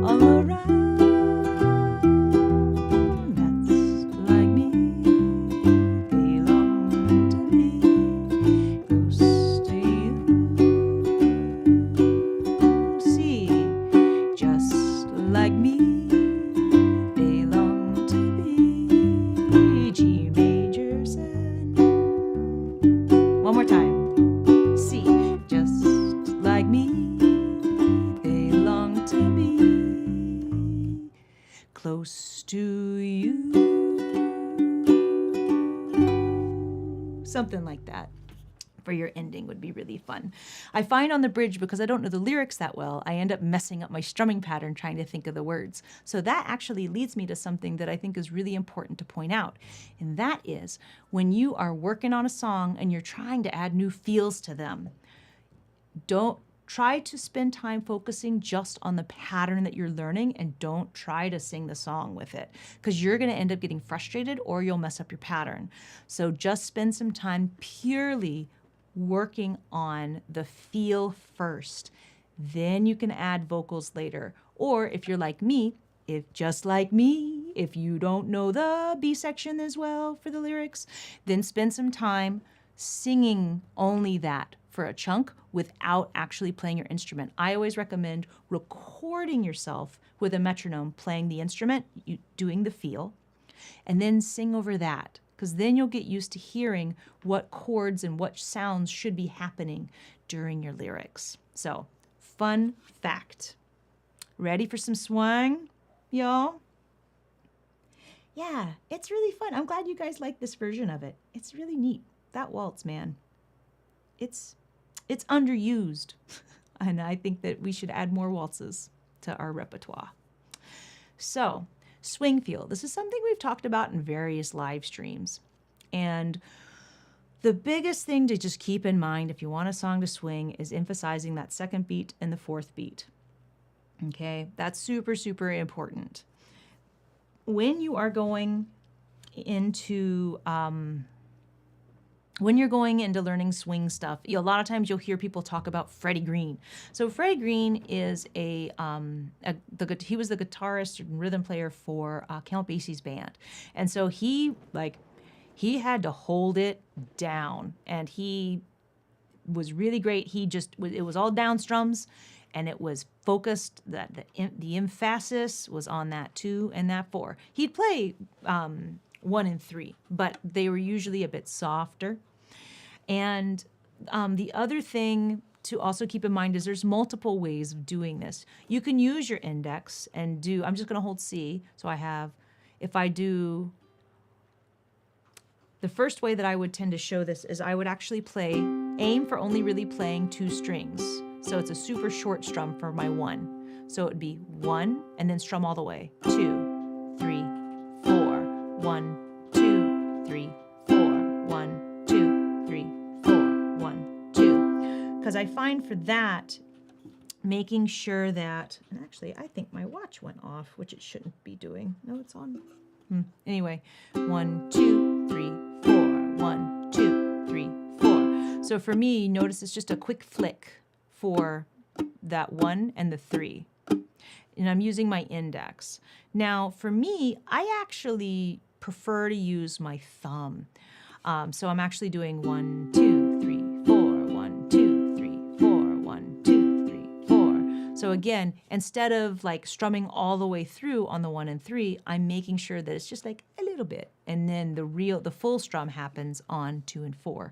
all around? That's like me. They long to be close to you. See, just like me, they long to be G major 7. One more time. C, just like me, they long to be close to you. Something like that for your ending would be really fun. I find on the bridge, because I don't know the lyrics that well, I end up messing up my strumming pattern trying to think of the words. So that actually leads me to something that I think is really important to point out. And that is when you are working on a song and you're trying to add new feels to them, don't try to spend time focusing just on the pattern that you're learning, and don't try to sing the song with it, because you're going to end up getting frustrated or you'll mess up your pattern. So just spend some time purely working on the feel first. Then you can add vocals later. Or if you're like me, just like me, if you don't know the B section as well for the lyrics, then spend some time singing only that for a chunk without actually playing your instrument. I always recommend recording yourself with a metronome playing the instrument, doing the feel, and then sing over that, because then you'll get used to hearing what chords and what sounds should be happening during your lyrics. So, fun fact. Ready for some swing, y'all? Yeah, it's really fun. I'm glad you guys like this version of it. It's really neat. That waltz, man. It's underused. And I think that we should add more waltzes to our repertoire. So, swing feel. This is something we've talked about in various live streams. And the biggest thing to just keep in mind if you want a song to swing is emphasizing that second beat and the fourth beat. Okay, that's super, super important. When you are going into learning swing stuff, a lot of times you'll hear people talk about Freddie Green. So Freddie Green is he was the guitarist and rhythm player for Count Basie's band, and so he had to hold it down, and he was really great. It was all down strums, and it was focused. That the emphasis was on that 2 and that 4. He'd play 1 and 3, but they were usually a bit softer. And the other thing to also keep in mind is there's multiple ways of doing this. You can use your index and I'm just going to hold C. So if I do, the first way that I would tend to show this is I would actually aim for only really playing 2 strings. So it's a super short strum for my 1. So it would be 1 and then strum all the way. 2, 3, 4, 1, 2, 3, 4, 1, 2, 3, 4, 1, 2. Because I find for that, making sure that, and actually I think my watch went off, which it shouldn't be doing. No, it's on. Anyway, 1, 2, 3, 4, 1, 2, 3, 4. So for me, notice it's just a quick flick for that 1 and the 3. And I'm using my index. Now, for me, I actually prefer to use my thumb. So I'm actually doing 1, 2, 3, 4, 1, 2, 3, 4, 1, 2, 3, 4. So again, instead of like strumming all the way through on the 1 and 3, I'm making sure that it's just like a little bit. And then the full strum happens on 2 and 4.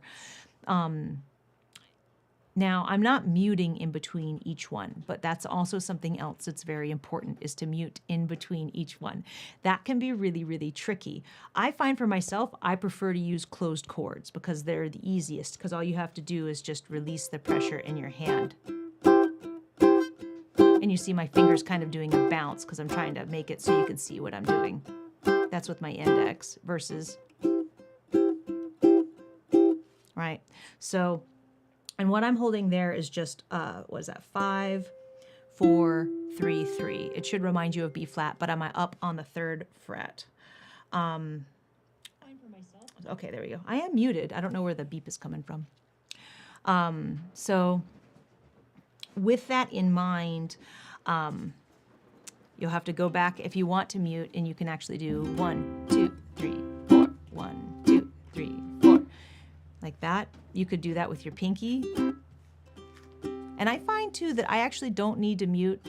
Now, I'm not muting in between each one, but that's also something else that's very important, is to mute in between each one. That can be really, really tricky. I find for myself, I prefer to use closed chords because they're the easiest, because all you have to do is just release the pressure in your hand. And you see my fingers kind of doing a bounce because I'm trying to make it so you can see what I'm doing. That's with my index versus, right? So, and what I'm holding there is just, what is that, 5, 4, 3, 3. It should remind you of B flat, but I'm up on the 3rd fret. Okay, there we go. I am muted. I don't know where the beep is coming from. So with that in mind, you'll have to go back if you want to mute, and you can actually do 1, 2, 3, 4, 1, 2, 3, 4. Like that. You could do that with your pinky. And I find too that I actually don't need to mute.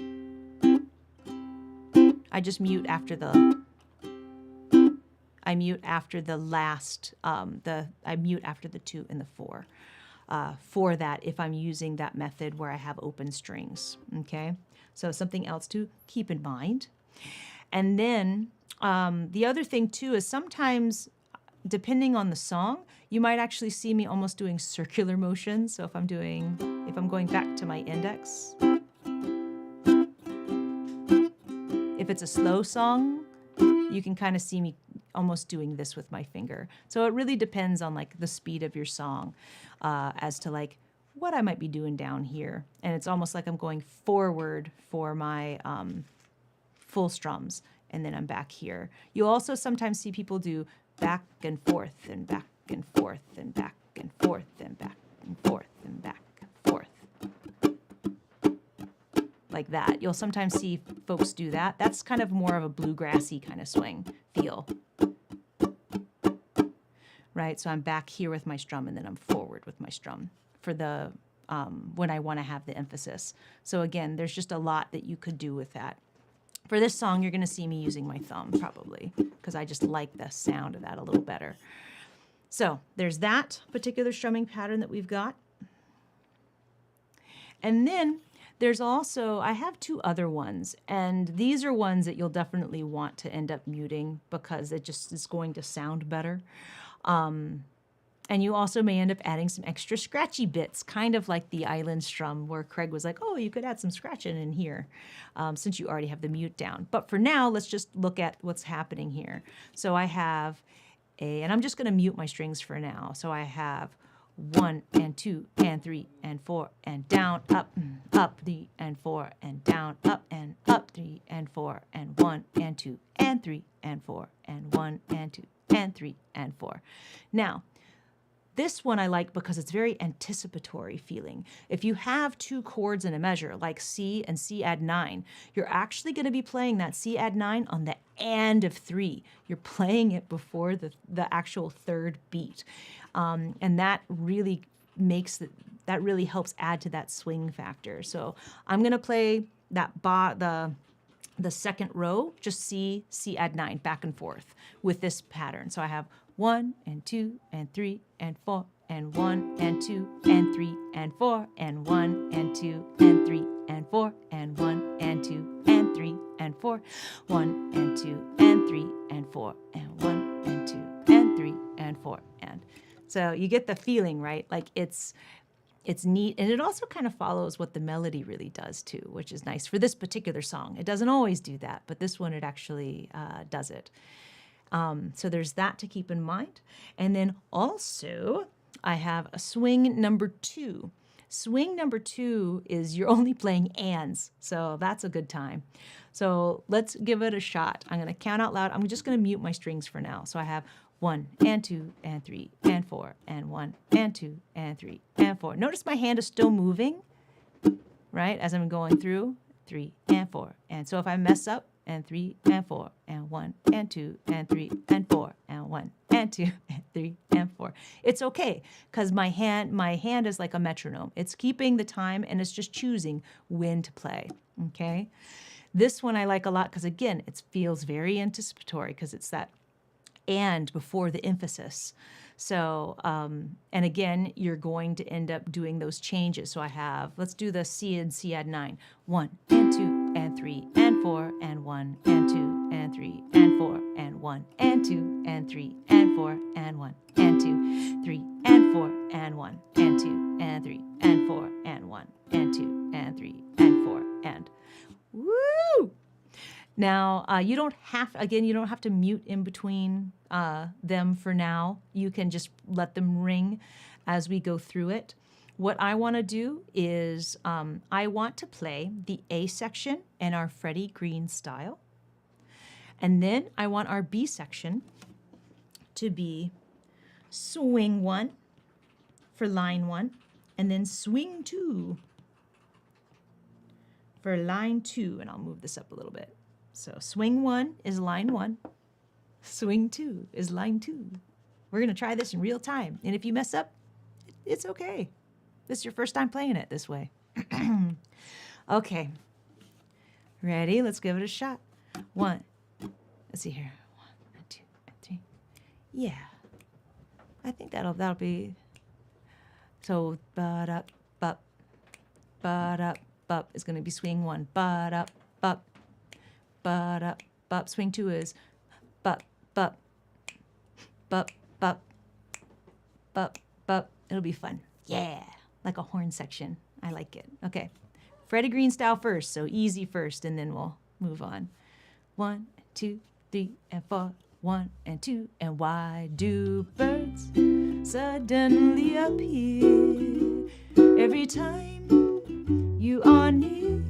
I just mute after the last, I mute after the 2 and the 4 for that if I'm using that method where I have open strings, okay? So something else to keep in mind. And then the other thing too is sometimes, depending on the song, you might actually see me almost doing circular motions. So if I'm going back to my index, if it's a slow song, you can kind of see me almost doing this with my finger. So it really depends on like the speed of your song as to like what I might be doing down here. And it's almost like I'm going forward for my full strums, and then I'm back here. You'll also sometimes see people do back and forth and back and forth and back and forth and back and forth and back and forth. Like that. You'll sometimes see folks do that. That's kind of more of a bluegrassy kind of swing feel. Right? So I'm back here with my strum, and then I'm forward with my strum for the when I want to have the emphasis. So again, there's just a lot that you could do with that. For this song, you're going to see me using my thumb probably, because I just like the sound of that a little better. So there's that particular strumming pattern that we've got. And then there's also, I have 2 other ones, and these are ones that you'll definitely want to end up muting because it just is going to sound better. And you also may end up adding some extra scratchy bits, kind of like the island strum where Craig was like, oh, you could add some scratching in here since you already have the mute down. But for now, let's just look at what's happening here. So I have and I'm just going to mute my strings for now. So I have 1 and 2 and 3 and 4 and down, up, 3 and 4 and down, up, 3 and 4 and 1 and 2 and 3 and 4 and 1 and 2 and 3 and 4. Now, this one I like because it's very anticipatory feeling. If you have 2 chords in a measure, like C and C add 9, you're actually going to be playing that C add 9 on the and of 3. You're playing it before the actual third beat. And that really that really helps add to that swing factor. So I'm going to play that the second row, just C add 9, back and forth with this pattern. So I have 1 and 2 and 3 and 4 and 1 and 2 and 3 and 4 and 1 and 2 and 3 and 4 and 1 and 2 and 3 and 4, 1 and 2 and 3 and 4 and 1 and 2 and 3 and 4 and. So you get the feeling, right? Like it's neat, and it also kind of follows what the melody really does too, which is nice for this particular song. It doesn't always do that, but this one it actually does it. So there's that to keep in mind. And then also I have a swing number 2. Swing number 2 is you're only playing ands, so that's a good time. So let's give it a shot. I'm going to count out loud. I'm just going to mute my strings for now. So I have 1 and 2 and 3 and 4 and 1 and 2 and 3 and 4. Notice my hand is still moving, right, as I'm going through 3 and 4. And so if I mess up, and 3 and 4 and 1 and 2 and 3 and 4 and 1 and 2 and 3 and 4. It's okay because my hand is like a metronome. It's keeping the time and it's just choosing when to play. Okay, this one I like a lot because again it feels very anticipatory because it's that and before the emphasis. So and again you're going to end up doing those changes. So I have, let's do the C and C add 9, 1 and 2 and 3 and 4 and 1 and 2 and 3 and 4 and 1 and 2 and 3 and 4 and 1 and 2, 3 and 4 and 1 and 2 and 3 and 4 and 1 and 2 and 3 and 4 and woo! Now you don't have to mute in between them for now. You can just let them ring as we go through it. What I want to do is I want to play the A section in our Freddie Green style. And then I want our B section to be swing 1 for line 1, and then swing 2 for line 2. And I'll move this up a little bit. So swing 1 is line 1. Swing 2 is line 2. We're going to try this in real time. And if you mess up, it's okay. This is your first time playing it this way. Okay. Ready? Let's give it a shot. 1. Let's see here. 1 and 2 and 3. Yeah. I think that'll be. So ba-da, bup. Ba-da, bup is going to be swing 1. Ba-da, bup. Ba-da, bup. Swing 2 is bup, bup. Bup, bup. Bup, bup. It'll be fun. Yeah. Like a horn section. I like it. Okay. Freddie Green style first, so easy first, and then we'll move on. 1, 2, 3, and 4. 1 and 2, and why do birds suddenly appear every time you are near?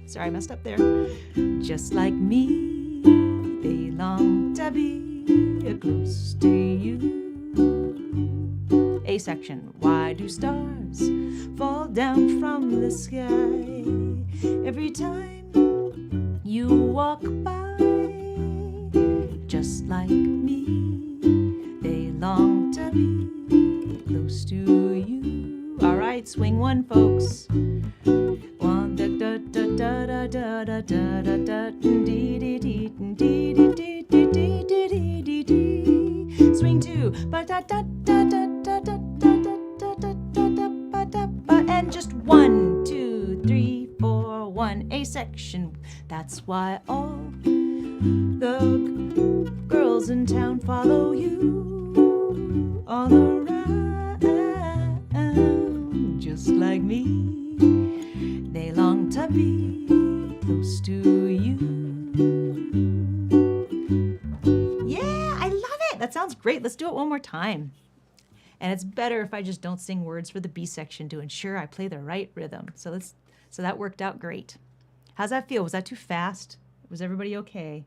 Sorry, I messed up there. Just like me, they long to be close to you. A section. Why do stars fall down from the sky every time you walk by? Just like me, they long to be close to you. All right, swing 1, folks. 1 da da da da da da da da da dee dee dee dee dee dee dee dee dee dee. Swing 2, ba da da da da da da da da da da ba da ba, and just 1, 2, 3, 4, 1 A section. That's why all the girls in town follow you all around like me. They long to be close to you. Yeah, I love it. That sounds great. Let's do it one more time. And it's better if I just don't sing words for the B section to ensure I play the right rhythm. So that worked out great. How's that feel? Was that too fast? Was everybody okay?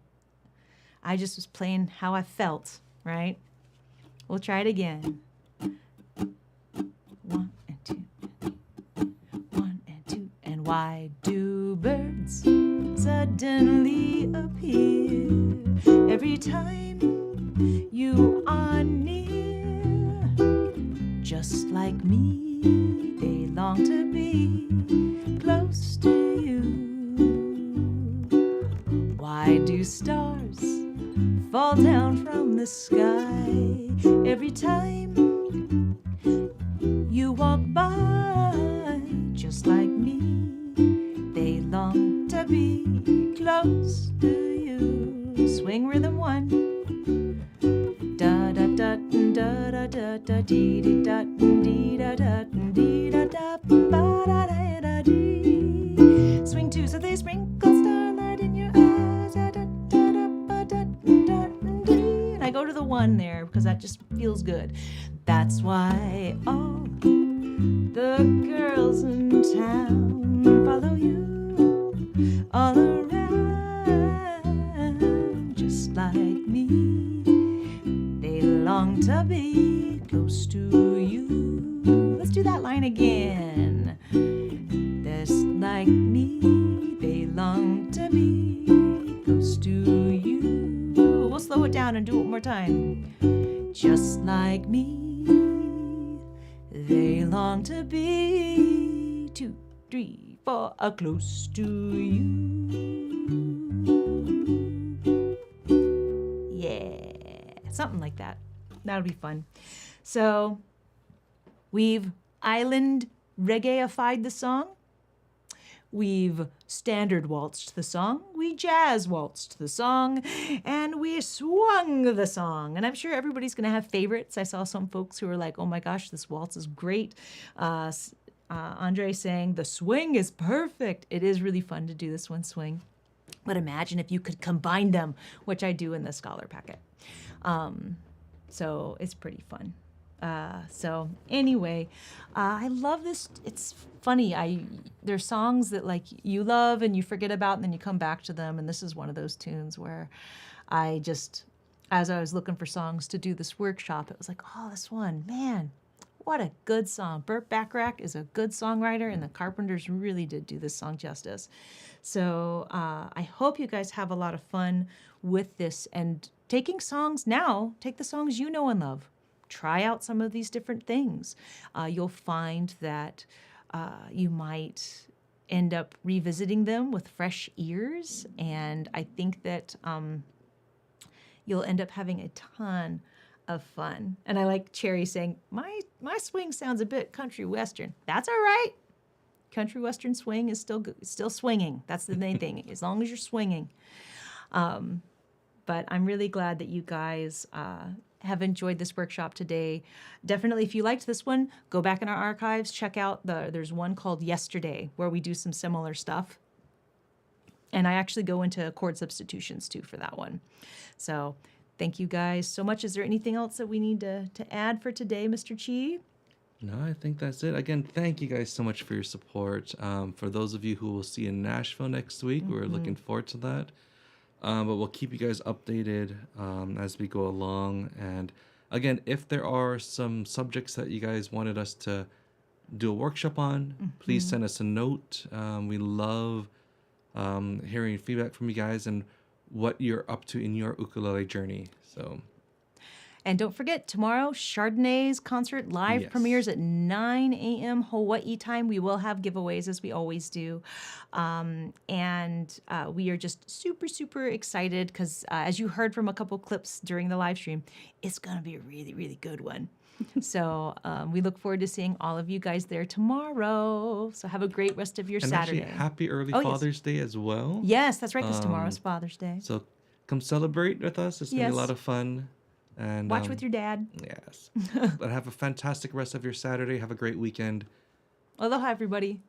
I just was playing how I felt, right? We'll try it again. 1 and 2, 1 and 2, and why do birds suddenly appear every time you are near? Just like me, they long to be close to you. Why do stars fall down from the sky every time you walk by? Just like me, they long to be close to you. Swing rhythm 1. Da da da da da da da dee dee da dee da da dee da da ba da da da dee. Swing 2, so they sprinkle starlight in your eyes. Da da da da ba da da dee. And I go to the 1 there because that just feels good. That's why all the girls in town follow you all around, just like me. They long to be close to you. Let's do that line again. Just like me, they long to be close to you. We'll slow it down and do it one more time. Just like me, they long to be 2, 3, 4, close to you. Yeah, something like that. That'll be fun. So we've island reggae-ified the song. We've standard waltzed the song, we jazz waltzed the song, and we swung the song. And I'm sure everybody's going to have favorites. I saw some folks who were like, oh my gosh, this waltz is great. Andre saying, the swing is perfect. It is really fun to do this one swing. But imagine if you could combine them, which I do in the Scholar Packet. So it's pretty fun. So anyway, I love this. It's funny. There's songs that like you love and you forget about and then you come back to them. And this is one of those tunes where I just, as I was looking for songs to do this workshop, it was like, oh, this one, man, what a good song. Burt Bacharach is a good songwriter and the Carpenters really did do this song justice. So I hope you guys have a lot of fun with this and taking songs now, take the songs you know and love. Try out some of these different things. You'll find that you might end up revisiting them with fresh ears. And I think that you'll end up having a ton of fun. And I like Cherry saying, my swing sounds a bit country western. That's all right. Country western swing is still swinging. That's the main thing, as long as you're swinging. But I'm really glad that you guys have enjoyed this workshop today. Definitely, if you liked this one, go back in our archives, check out there's one called Yesterday, where we do some similar stuff. And I actually go into chord substitutions too for that one. So thank you guys so much. Is there anything else that we need to add for today, Mr. Chee? No, I think that's it. Again, thank you guys so much for your support. For those of you who will see in Nashville next week, we're looking forward to that. But we'll keep you guys updated as we go along. And again, if there are some subjects that you guys wanted us to do a workshop on, please send us a note. We love hearing feedback from you guys and what you're up to in your ukulele journey. So. And don't forget, tomorrow, Chardonnay's concert live premieres at 9 a.m. Hawaii time. We will have giveaways, as we always do. And we are just super, super excited because, as you heard from a couple clips during the live stream, it's going to be a really, really good one. So we look forward to seeing all of you guys there tomorrow. So have a great rest of your Saturday. Actually, happy early Father's Day as well. Yes, that's right, because tomorrow's Father's Day. So come celebrate with us. It's going to be a lot of fun. And watch with your dad. Yes. But have a fantastic rest of your Saturday. Have a great weekend. Aloha, everybody.